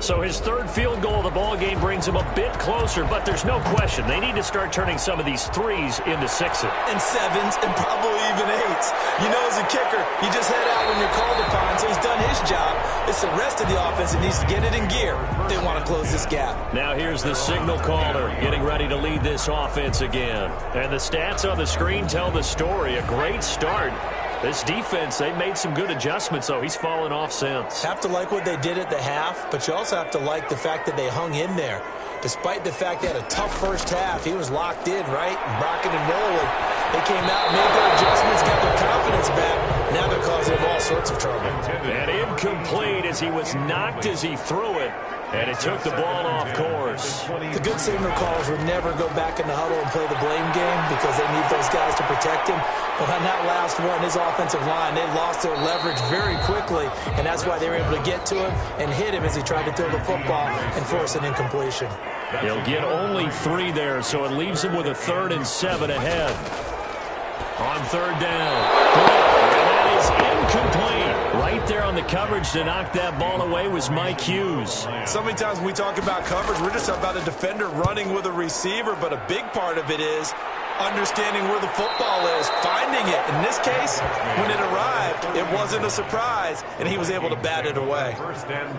So his 3rd field goal of the ball game brings him a bit closer, but there's no question they need to start turning some of these 3s into 6s. And 7s and probably even 8s. You know, as a kicker, you just head out when you're called upon, so he's done his job. It's the rest of the offense that needs to get it in gear. They want to close this gap. Now here's the signal caller getting ready to lead this offense again. And the stats on the screen tell the story. A great start. This defense, they made some good adjustments, though. He's fallen off since. Have to like what they did at the half, but you also have to like the fact that they hung in there. Despite the fact they had a tough first half, he was locked in, right? Rocking and rolling. They came out, made their adjustments, got their confidence back. Now they're causing him all sorts of trouble. And incomplete as he was knocked as he threw it. And it took the ball off course. The good signal callers would never go back in the huddle and play the blame game because they need those guys to protect him. But on that last one, his offensive line, they lost their leverage very quickly, and that's why they were able to get to him and hit him as he tried to throw the football and force an incompletion. He'll get only 3 there, so it leaves him with a 3rd and 7 ahead. On 3rd down. And that is incomplete. Right there on the coverage to knock that ball away was Mike Hughes. So many times when we talk about coverage, we're just about a defender running with a receiver, but a big part of it is understanding where the football is, finding it. In this case, when it arrived, it wasn't a surprise, and he was able to bat it away.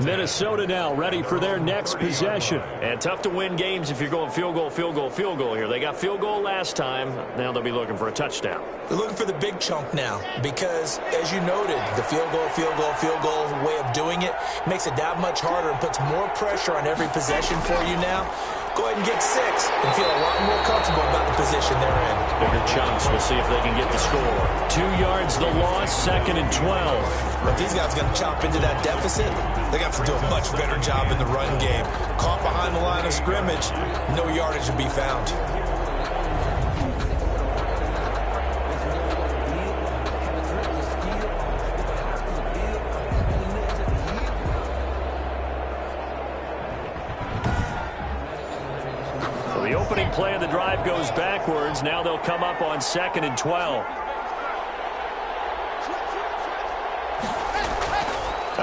Minnesota now ready for their next possession. And tough to win games if you're going field goal, field goal, field goal here. They got field goal last time. Now they'll be looking for a touchdown. They're looking for the big chunk now because, as you noted, the field goal way of doing it makes it that much harder and puts more pressure on every possession for you now. Go ahead and get 6 and feel a lot more comfortable about the position they're in. Bigger chunks. We'll see if they can get the score. 2 yards the loss, 2nd and 12. If these guys are going to chop into that deficit, they got to do a much better job in the run game. Caught behind the line of scrimmage, no yardage to be found. The opening play of the drive goes backwards. Now they'll come up on 2nd and 12.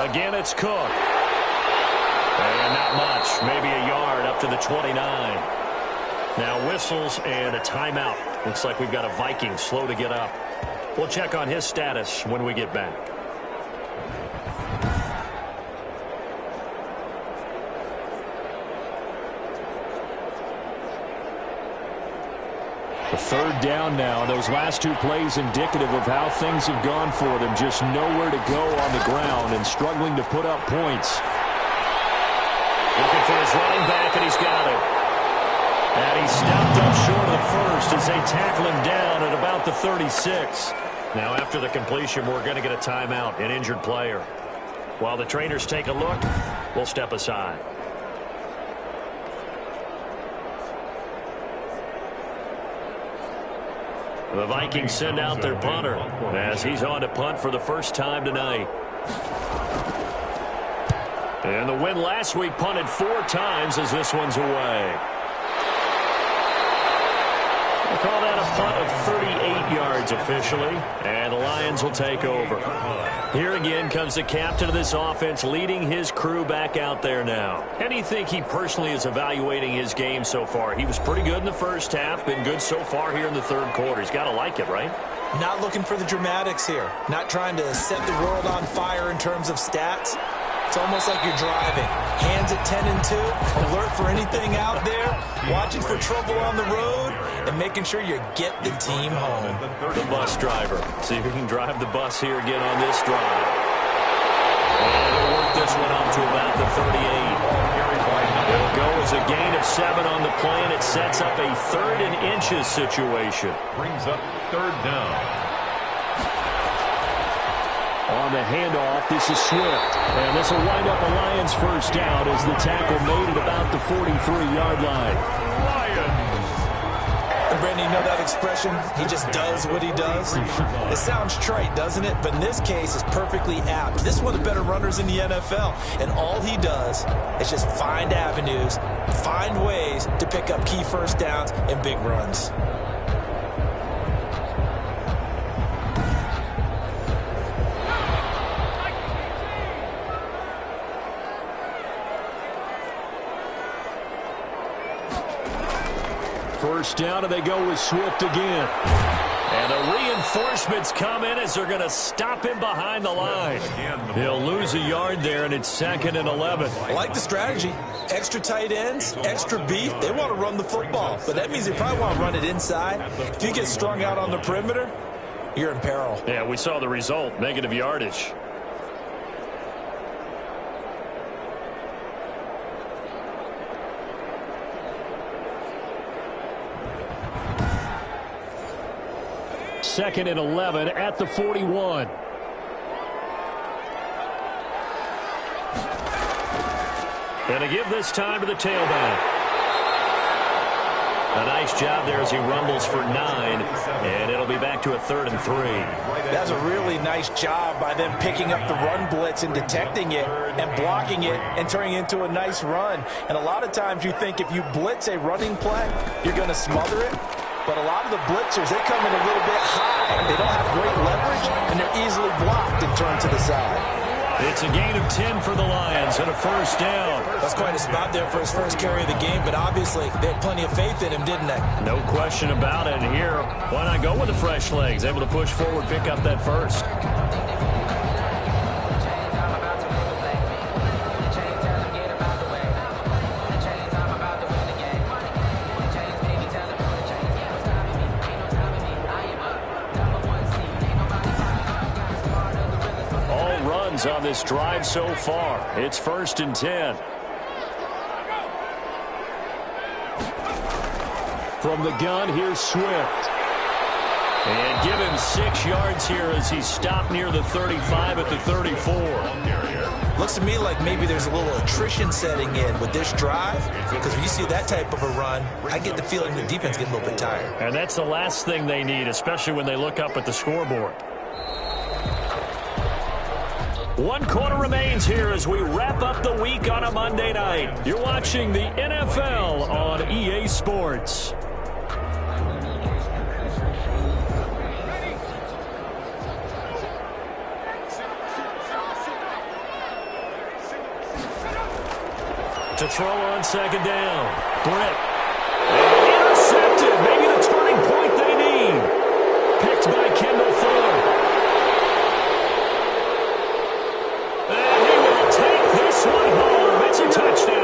Again, it's Cook. And not much. Maybe a yard up to the 29. Now whistles and a timeout. Looks like we've got a Viking slow to get up. We'll check on his status when we get back. A 3rd down now. Those last 2 plays indicative of how things have gone for them. Just nowhere to go on the ground and struggling to put up points. for his running back, and he's got it. And he stopped up short of the first as they tackle him down at about the 36. Now, after the completion, we're going to get a timeout, an injured player. While the trainers take a look, we'll step aside. The Vikings send out their punter as he's on to punt for the first time tonight. And the win last week punted 4 times as this one's away. We'll call that a punt of 38 yards officially, and the Lions will take over. Here again comes the captain of this offense leading his crew back out there now. How do you think he personally is evaluating his game so far? He was pretty good in the first half, been good so far here in the third quarter. He's got to like it, right? Not looking for the dramatics here. Not trying to set the world on fire in terms of stats. It's almost like you're driving. Hands at 10 and 2, alert for anything out there, watching for trouble on the road, and making sure you get the team home. The bus driver. See if he can drive the bus here again on this drive. And he'll work this one up to about the 38. It'll go as a gain of 7 on the play, and it sets up a 3rd and inches situation. Brings up 3rd down. On the handoff, this is Swift. And this will wind up a Lions first down as the tackle made at about the 43-yard line. And Brandon, you know that expression? He just does what he does. It sounds trite, doesn't it? But in this case, it's perfectly apt. This is one of the better runners in the NFL. And all he does is just find avenues, find ways to pick up key first downs and big runs. First down, and they go with Swift again. And the reinforcements come in as they're going to stop him behind the line. He'll lose a yard there, and it's 2nd and 11. I like the strategy. Extra tight ends, extra beef. They want to run the football, but that means they probably want to run it inside. If you get strung out on the perimeter, you're in peril. Yeah, we saw the result, negative yardage. Second and 11 at the 41. And to give this time to the tailback. A nice job there as he rumbles for 9, and it'll be back to a 3rd and 3. That's a really nice job by them picking up the run blitz and detecting it and blocking it and turning it into a nice run. And a lot of times you think if you blitz a running play, you're going to smother it. But a lot of the blitzers, they come in a little bit high. They don't have great leverage, and they're easily blocked and turned to the side. It's a gain of 10 for the Lions and a first down. That's quite a spot there for his first carry of the game, but obviously they had plenty of faith in him, didn't they? No question about it. And here, why not go with the fresh legs? Able to push forward, pick up that first. On this drive so far. It's 1st and 10. From the gun, here's Swift. And give him 6 yards here as he stopped near the 35 at the 34. Looks to me like maybe there's a little attrition setting in with this drive, because when you see that type of a run, I get the feeling the defense gets a little bit tired. And that's the last thing they need, especially when they look up at the scoreboard. 1 quarter remains here as we wrap up the week on a Monday night. You're watching the NFL on EA Sports. To throw on 2nd down. Britt. Intercepted. Maybe the turning point they need. Picked by Kendall Ford. Touchdown.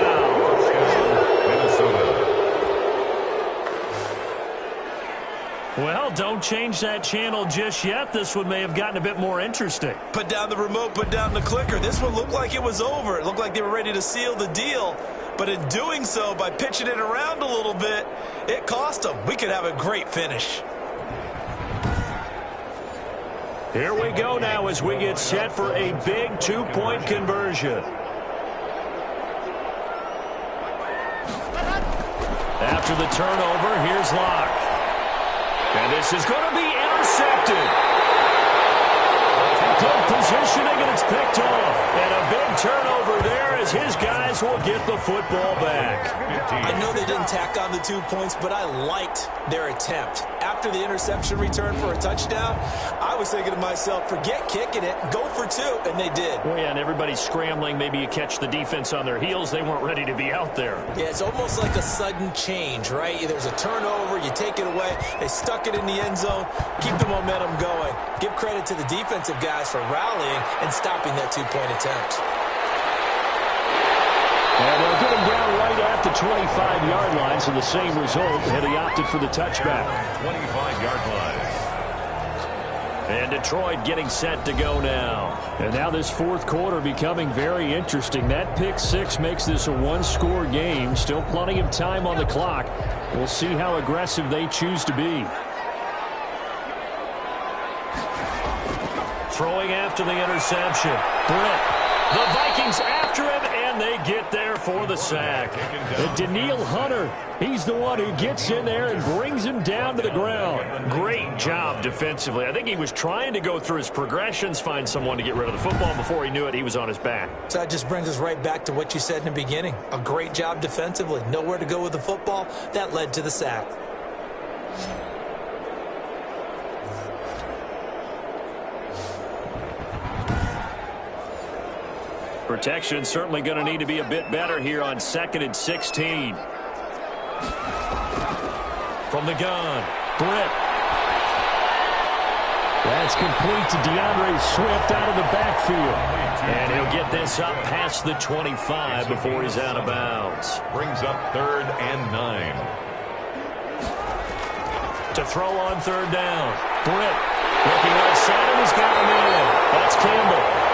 Well, don't change that channel just yet. This one may have gotten a bit more interesting. Put down the remote, put down the clicker. This one looked like it was over. It looked like they were ready to seal the deal. But in doing so, by pitching it around a little bit, it cost them. We could have a great finish. Here we go now as we get set for a big two-point conversion. After the turnover, here's Locke. And this is going to be intercepted. Good positioning, and it's picked off. And a big turnover there as his guys will get the football back. I know they didn't tack on the 2 points, but I liked their attempt. After the interception return for a touchdown, I was thinking to myself, forget kicking it, go for 2, and they did. Well, yeah, and everybody's scrambling. Maybe you catch the defense on their heels. They weren't ready to be out there. Yeah, it's almost like a sudden change, right? There's a turnover, you take it away, they stuck it in the end zone, keep the momentum going. Give credit to the defensive guys for rallying and stopping that 2-point attempt. And they'll get him down right at the 25-yard line, so the same result, and he opted for the touchback. 25-yard line. And Detroit getting set to go now. And now this fourth quarter becoming very interesting. That pick six makes this a one-score game. Still plenty of time on the clock. We'll see how aggressive they choose to be. Throwing after the interception. Britt. The Vikings after him, and they get there for the sack. And Daniil Hunter, he's the one who gets in there and brings him down to the ground. Great job defensively. I think he was trying to go through his progressions, find someone to get rid of the football. Before he knew it, he was on his back. So that just brings us right back to what you said in the beginning. A great job defensively. Nowhere to go with the football. That led to the sack. Protection certainly going to need to be a bit better here on 2nd and 16. From the gun, Britt. That's complete to DeAndre Swift out of the backfield. And he'll get this up past the 25 before he's out of bounds. Brings up 3rd and 9. To throw on 3rd down. Britt looking right side, and he's got him in. That's Campbell.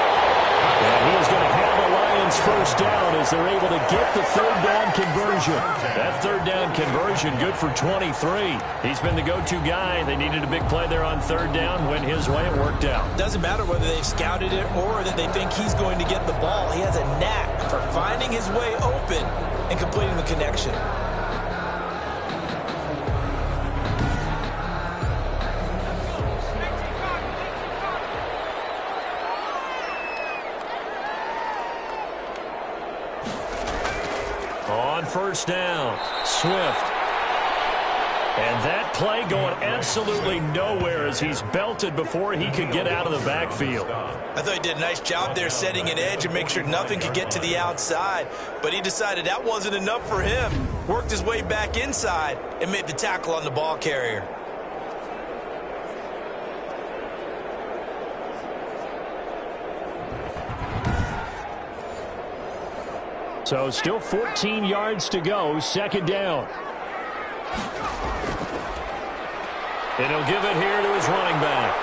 And he is going to have a Lions first down as they're able to get the 3rd down conversion. That 3rd down conversion good for 23. He's been the go-to guy. They needed a big play there on 3rd down. Went his way. It worked out. Doesn't matter whether they've scouted it or that they think he's going to get the ball. He has a knack for finding his way open and completing the connection. On 1st down, Swift. And that play going absolutely nowhere as he's belted before he could get out of the backfield. I thought he did a nice job there setting an edge and make sure nothing could get to the outside. But he decided that wasn't enough for him. Worked his way back inside and made the tackle on the ball carrier. So still 14 yards to go, 2nd down. And he'll give it here to his running back.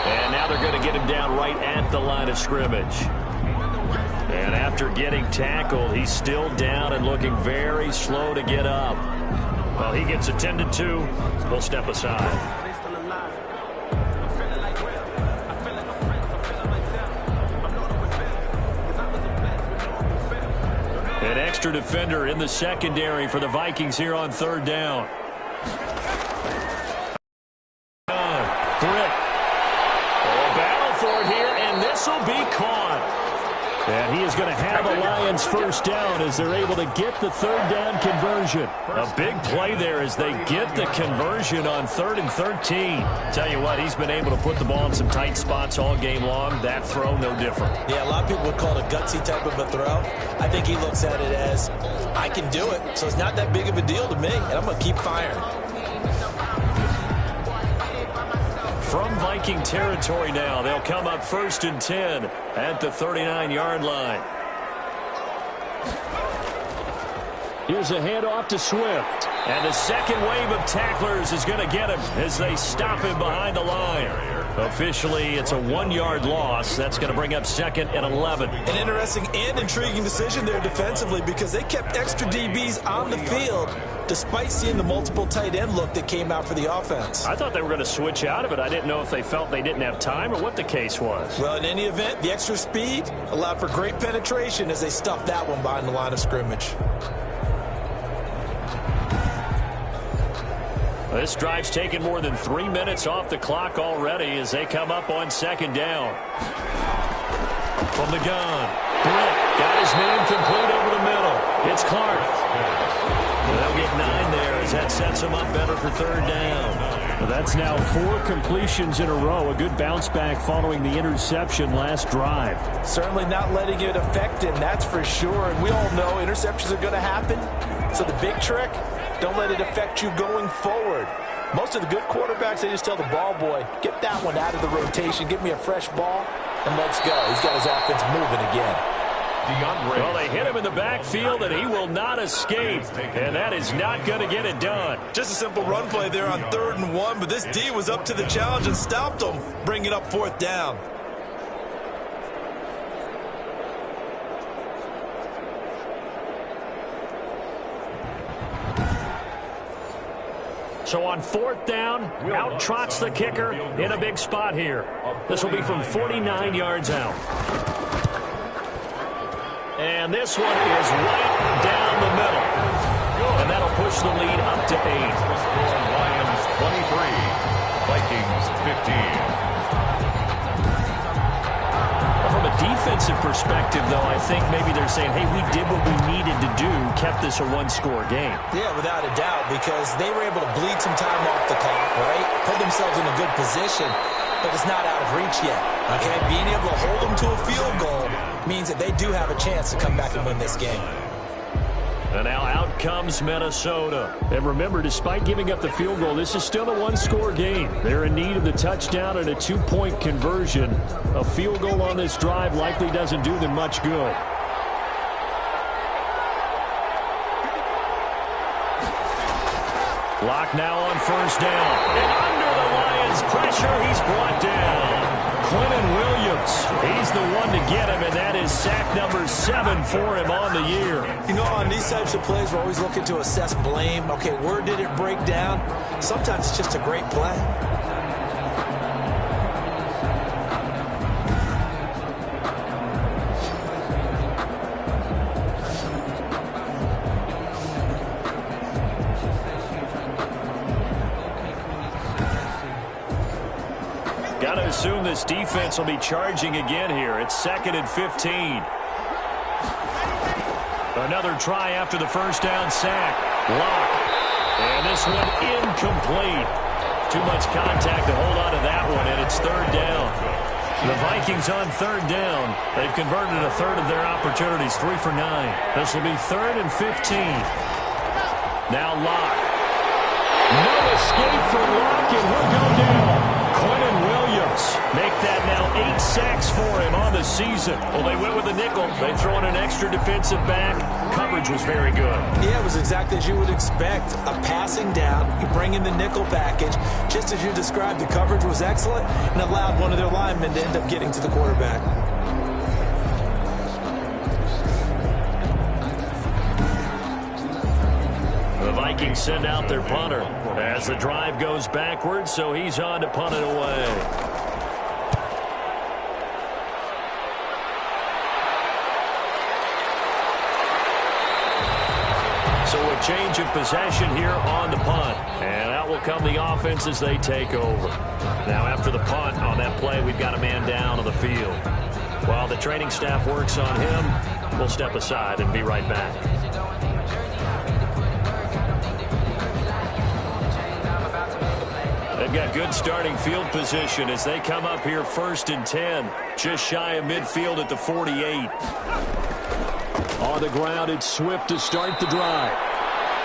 And now they're going to get him down right at the line of scrimmage. And after getting tackled, he's still down and looking very slow to get up. Well, he gets attended to. We'll step aside. An extra defender in the secondary for the Vikings here on 3rd down. Britt. Oh, battle for it here, and this will be caught. And he is going to have a Lions first down as they're able to get the 3rd down conversion. A big play there as they get the conversion on 3rd and 13. Tell you what, he's been able to put the ball in some tight spots all game long. That throw, no different. Yeah, a lot of people would call it a gutsy type of a throw. I think he looks at it as, I can do it, so it's not that big of a deal to me, and I'm going to keep firing. From Viking territory now, they'll come up 1st and 10 at the 39-yard line. Here's a handoff to Swift. And the second wave of tacklers is going to get him as they stop him behind the line. Officially, it's a 1-yard loss. That's going to bring up second and 11. An interesting and intriguing decision there defensively because they kept extra DBs on the field despite seeing the multiple tight end look that came out for the offense. I thought they were going to switch out of it. I didn't know if they felt they didn't have time or what the case was. Well, in any event, the extra speed allowed for great penetration as they stuffed that one behind the line of scrimmage. This drive's taken more than 3 minutes off the clock already as they come up on second down. From the gun, Britt got his man complete over the middle. It's Clark. And they'll get 9 there as that sets him up better for third down. Well, that's now 4 completions in a row. A good bounce back following the interception last drive. Certainly not letting it affect him, that's for sure. And we all know interceptions are going to happen. So the big trick, don't let it affect you going forward. Most of the good quarterbacks, they just tell the ball boy, get that one out of the rotation, give me a fresh ball, and let's go. He's got his offense moving again. Well, they hit him in the backfield, and he will not escape. And that is not going to get it done. Just a simple run play there on 3rd and 1, but this D was up to the challenge and stopped him, bringing up 4th down. So on 4th down, out trots the kicker in a big spot here. This will be from 49 yards out. And this one is right down the middle. And that'll push the lead up to 8. Lions 23, Vikings 15. From a defensive perspective, though, I think maybe they're saying, hey, we did what we needed to do, kept this a one-score game. Yeah, without a doubt, because they were able to bleed some time off the clock, right? Put themselves in a good position, but it's not out of reach yet, okay? Being able to hold them to a field goal means that they do have a chance to come back and win this game. And now out comes Minnesota. And remember, despite giving up the field goal, this is still a one-score game. They're in need of the touchdown and a 2-point conversion. A field goal on this drive likely doesn't do them much good. Lock now on 1st down. And under the Lions' pressure, he's brought down. Quentin Williams, he's the one to get him, and that is sack number 7 for him on the year. You know, on these types of plays, we're always looking to assess blame. Okay, where did it break down? Sometimes it's just a great play. Got to assume this defense will be charging again here. It's 2nd and 15. Another try after the 1st down sack. Lock. And this one incomplete. Too much contact to hold on to that one, and it's 3rd down. The Vikings on 3rd down. They've converted a third of their opportunities, 3 for 9. This will be 3rd and 15. Now Lock. No escape for Lock, and he'll go down. Quentin Williams make that now 8 sacks for him on the season. Well, they went with a nickel. They throw in an extra defensive back. Coverage was very good. Yeah, it was exactly as you would expect. A passing down, you bring in the nickel package. Just as you described, the coverage was excellent and allowed one of their linemen to end up getting to the quarterback. The Vikings send out their punter as the drive goes backwards, so he's on to punt it away. So a change of possession here on the punt. And out will come the offense as they take over. Now after the punt on that play, we've got a man down on the field. While the training staff works on him, we'll step aside and be right back. They've got good starting field position as they come up here 1st and 10. Just shy of midfield at the 48. On the ground, it's Swift to start the drive.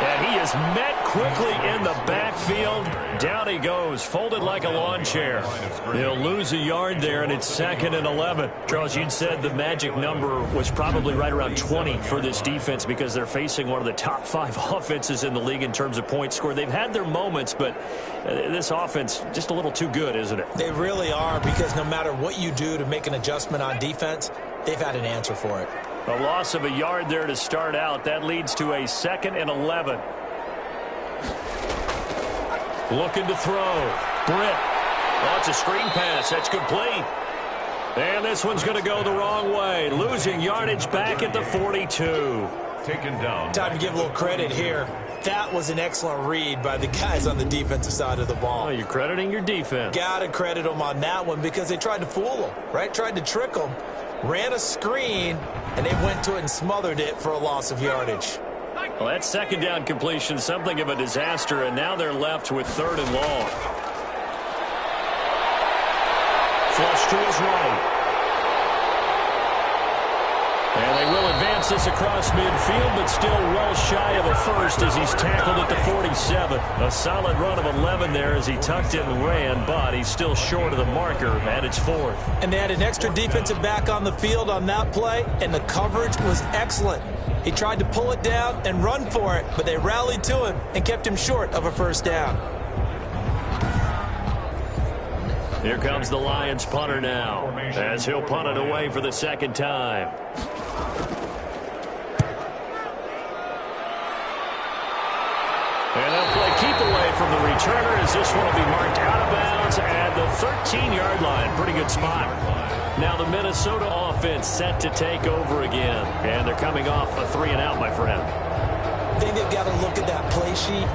And he is met quickly in the backfield. Down he goes, folded like a lawn chair. They'll lose a yard there, and it's 2nd and 11. Charles, you'd said the magic number was probably right around 20 for this defense because they're facing one of the top 5 offenses in the league in terms of points scored. They've had their moments, but this offense just a little too good, isn't it? They really are, because no matter what you do to make an adjustment on defense, they've had an answer for it. A loss of a yard there to start out. That leads to a 2nd and 11. Looking to throw. Britt. Oh, it's a screen pass. That's complete. And this one's going to go the wrong way. Losing yardage back at the 42. Taken down. Time to give a little credit here. That was an excellent read by the guys on the defensive side of the ball. Oh, you're crediting your defense. Got to credit them on that one because they tried to fool them, right? Tried to trick them. Ran a screen, and they went to it and smothered it for a loss of yardage. Well, that 2nd down completion, something of a disaster, and now they're left with 3rd and long. Flush to his right. And they will advance this across midfield, but still well shy of a first as he's tackled at the 47. A solid run of 11 there as he tucked it and ran, but he's still short of the marker, and it's 4th. And they had an extra defensive back on the field on that play, and the coverage was excellent. He tried to pull it down and run for it, but they rallied to him and kept him short of a first down. Here comes the Lions punter now, as he'll punt it away for the 2nd time. And they'll play keep away from the returner as this one will be marked out of bounds at the 13-yard line. Pretty good spot. Now the Minnesota offense set to take over again. And they're coming off a 3-and-out, my friend. I think they've got to look at that play sheet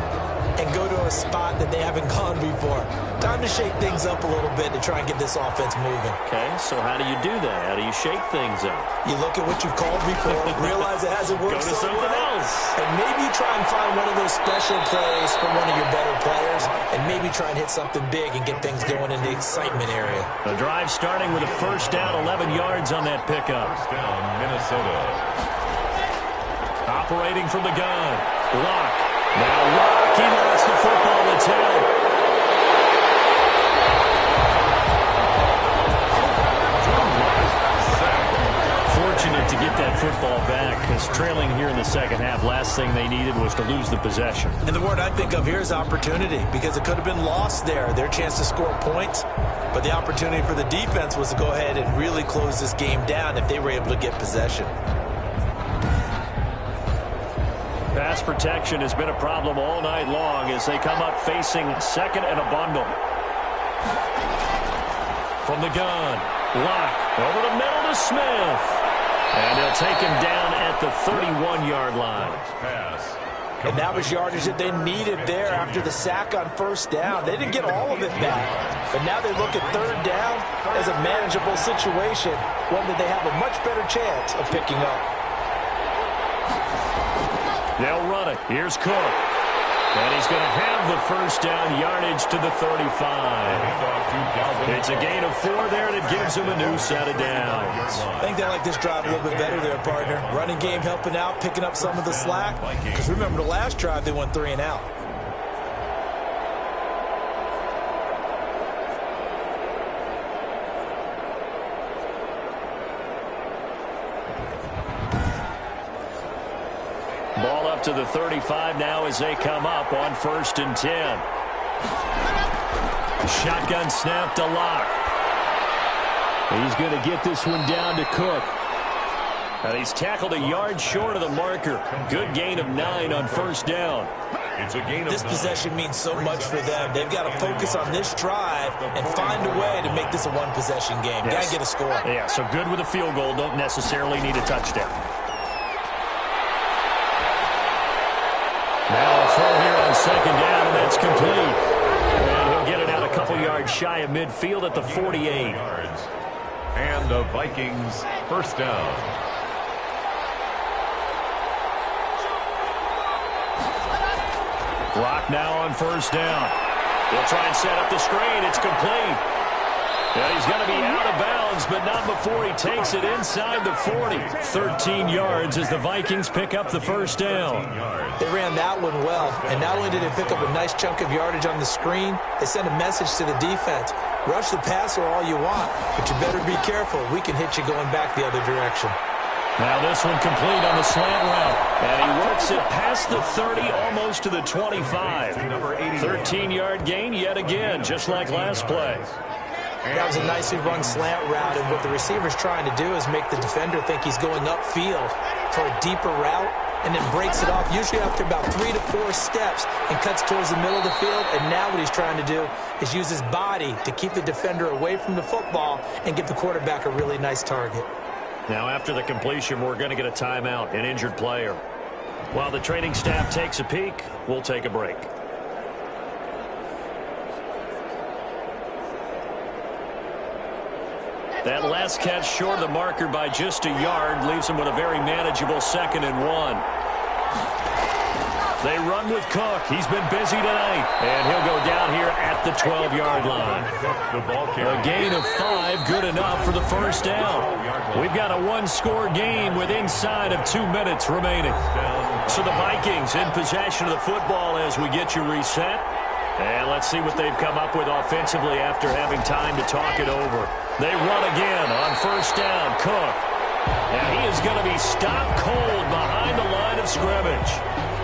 and go to a spot that they haven't gone before. Time to shake things up a little bit to try and get this offense moving. Okay, so how do you do that? How do you shake things up? You look at what you've called before, realize it hasn't worked Go to so something well, else. and maybe try and find one of those special plays from one of your better players, and maybe try and hit something big and get things going in the excitement area. The drive starting with a first down, 11 yards on that pickup. First down, Minnesota. Operating from the gun. Lock. Now Lock, he lost the football at 10. Fortunate to get that football back, because trailing here in the 2nd half, last thing they needed was to lose the possession. And the word I think of here is opportunity, because it could have been lost there, their chance to score points. But the opportunity for the defense was to go ahead and really close this game down if they were able to get possession. Pass protection has been a problem all night long as they come up facing 2nd and a bundle. From the gun, Lock over the middle to Smith. And they'll take him down at the 31-yard line. Pass. And that was yardage that they needed there after the sack on first down. They didn't get all of it back. But now they look at 3rd down as a manageable situation, one that they have a much better chance of picking up. They'll run it. Here's Cook. And he's going to have the first down, yardage to the 35. It's a gain of 4 there that gives him a new set of downs. I think they like this drive a little bit better there, partner. Running game helping out, picking up some of the slack. Because remember the last drive, they went 3-and-out. Ball up to the 35 now as they come up on 1st and 10. Shotgun snap to Lock. He's going to get this one down to Cook. And he's tackled a yard short of the marker. Good gain of 9 on first down. It's a gain of This 9. possession means so much for them. They've got to focus on this drive and find a way to make this a one-possession game. Got to get a score. Yeah, so good with a field goal. Don't necessarily need a touchdown. Now a throw here on 2nd down, and that's complete. And he'll get it out a couple yards shy of midfield at the 48. Yards. And the Vikings first down. Lock now on first down. They'll try and set up the screen. It's complete. And he's going to be out of bounds, but not Not before he takes it inside the 40. 13 yards as the Vikings pick up the first down. They ran that one well, and not only did they pick up a nice chunk of yardage on the screen, they sent a message to the defense. Rush the passer all you want, but you better be careful. We can hit you going back the other direction. Now this one complete on the slant route. And he works it past the 30, almost to the 25. 13-yard gain yet again, just like last play. That was a nicely run slant route, and what the receiver's trying to do is make the defender think he's going upfield for a deeper route, and then breaks it off, usually after about 3 to 4 steps, and cuts towards the middle of the field. And now what he's trying to do is use his body to keep the defender away from the football and give the quarterback a really nice target. Now after the completion, we're going to get a timeout, an injured player. While the training staff takes a peek, we'll take a break. That last catch short of the marker by just a yard leaves him with a very manageable 2nd and 1. They run with Cook. He's been busy tonight. And he'll go down here at the 12-yard line. A gain of 5, good enough for the first down. We've got a one-score game with inside of 2 minutes remaining. So the Vikings in possession of the football as we get you reset. And let's see what they've come up with offensively after having time to talk it over. They run again on first down. Cook. And he is going to be stopped cold behind the line of scrimmage.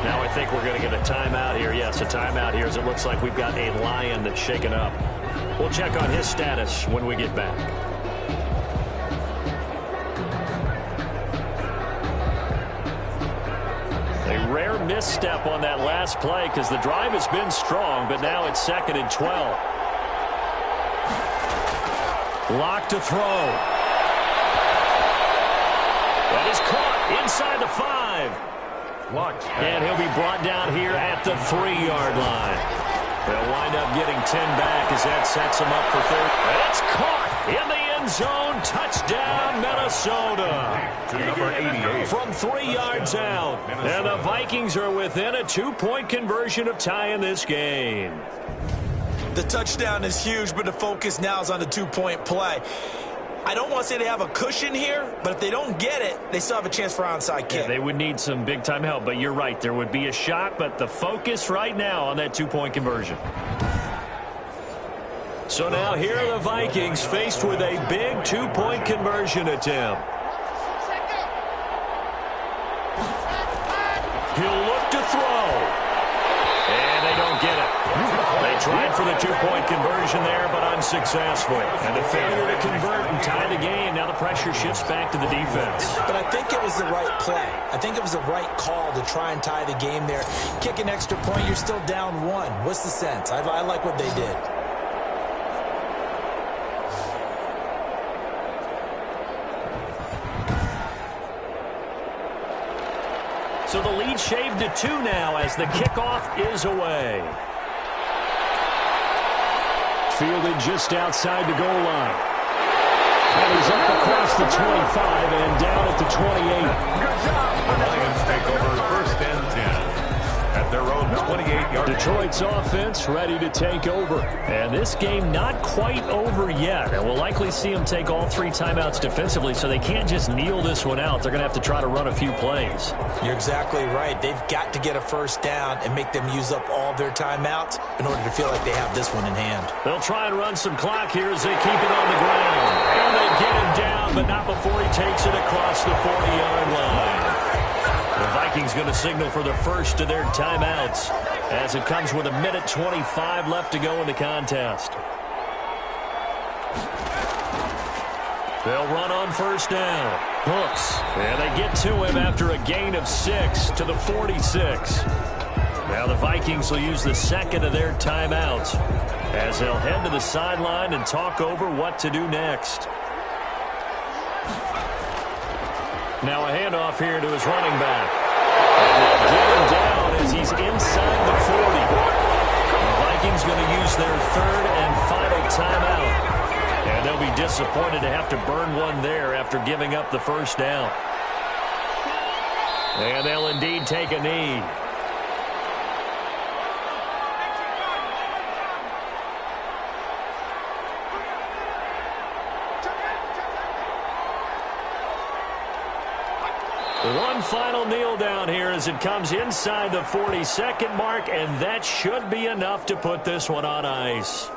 Now I think we're going to get a timeout here. Yes, a timeout here as it looks like we've got a Lion that's shaken up. We'll check on his status when we get back. A rare misstep on that last play because the drive has been strong, but now it's 2nd and 12. Lock to throw. That is caught inside the 5. And he'll be brought down here at the 3-yard line. They'll wind up getting 10 back as that sets them up for 3rd. It's caught in the end zone. Touchdown, Minnesota. Number 88. From 3 yards out. And the Vikings are within a 2-point conversion of tying this game. The touchdown is huge, but the focus now is on the 2-point play. I don't want to say they have a cushion here, but if they don't get it, they still have a chance for onside kick. Yeah, they would need some big-time help, but you're right. There would be a shot, but the focus right now on that 2-point conversion. So now here are the Vikings faced with a big 2-point conversion attempt. He'll look to throw. And they don't get it. They tried for the 2-point conversion there, but unsuccessful. And a failure to convert and tie the game. Now the pressure shifts back to the defense. But I think it was the right play. I think it was the right call to try and tie the game there. Kick an extra point, you're still down 1. What's the sense? I like what they did. So the lead shaved to 2 now as the kickoff is away. Fielded just outside the goal line. And he's up across the 25 and down at the 28. The Lions take over 1st and 10 at their own 28-yard line. Detroit's offense ready to take over. And this game not quite over yet. And we'll likely see them take all 3 timeouts defensively, so they can't just kneel this one out. They're going to have to try to run a few plays. You're exactly right. They've got to get a first down and make them use up all their timeouts in order to feel like they have this one in hand. They'll try and run some clock here as they keep it on the ground. And they get him down, but not before he takes it across the 40-yard line. The Vikings going to signal for the first of their timeouts as it comes with 1:25 left to go in the contest. They'll run on first down. Hooks. And they get to him after a gain of 6 to the 46. Now the Vikings will use the second of their timeouts as they'll head to the sideline and talk over what to do next. Now a handoff here to his running back. And they'll get him down as he's inside the 40. The Vikings going to use their 3rd and final timeout. And they'll be disappointed to have to burn one there after giving up the first down. And they'll indeed take a knee. One final kneel down here as it comes inside the 40-second mark, and that should be enough to put this one on ice.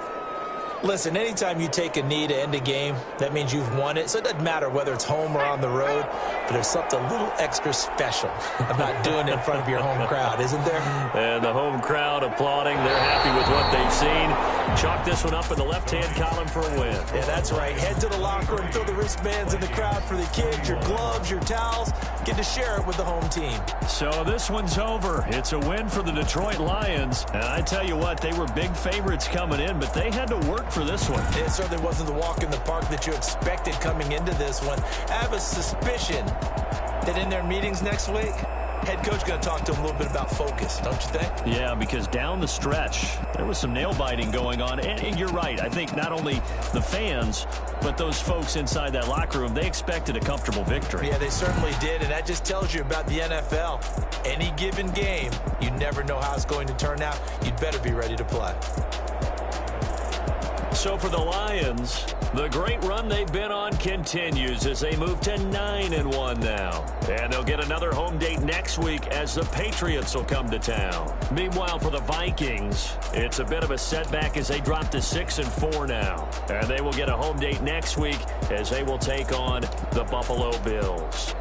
Listen, anytime you take a knee to end a game, that means you've won it. So it doesn't matter whether it's home or on the road, but there's something a little extra special about doing it in front of your home crowd, isn't there? And the home crowd applauding. They're happy with what they've seen. Chalk this one up in the left-hand column for a win. Yeah, that's right. Head to the locker and throw the wristbands in the crowd for the kids, your gloves, your towels. Get to share it with the home team. So this one's over. It's a win for the Detroit Lions. And I tell you what, they were big favorites coming in, but they had to work for this one. It certainly wasn't the walk in the park that you expected coming into this one. I have a suspicion that in their meetings next week, head coach going to talk to them a little bit about focus, don't you think? Yeah, because down the stretch, there was some nail-biting going on. And you're right. I think not only the fans, but those folks inside that locker room, they expected a comfortable victory. Yeah, they certainly did, and that just tells you about the NFL. Any given game, you never know how it's going to turn out. You'd better be ready to play. So for the Lions, the great run they've been on continues as they move to 9-1 now. And they'll get another home date next week as the Patriots will come to town. Meanwhile, for the Vikings, it's a bit of a setback as they drop to 6-4 now. And they will get a home date next week as they will take on the Buffalo Bills.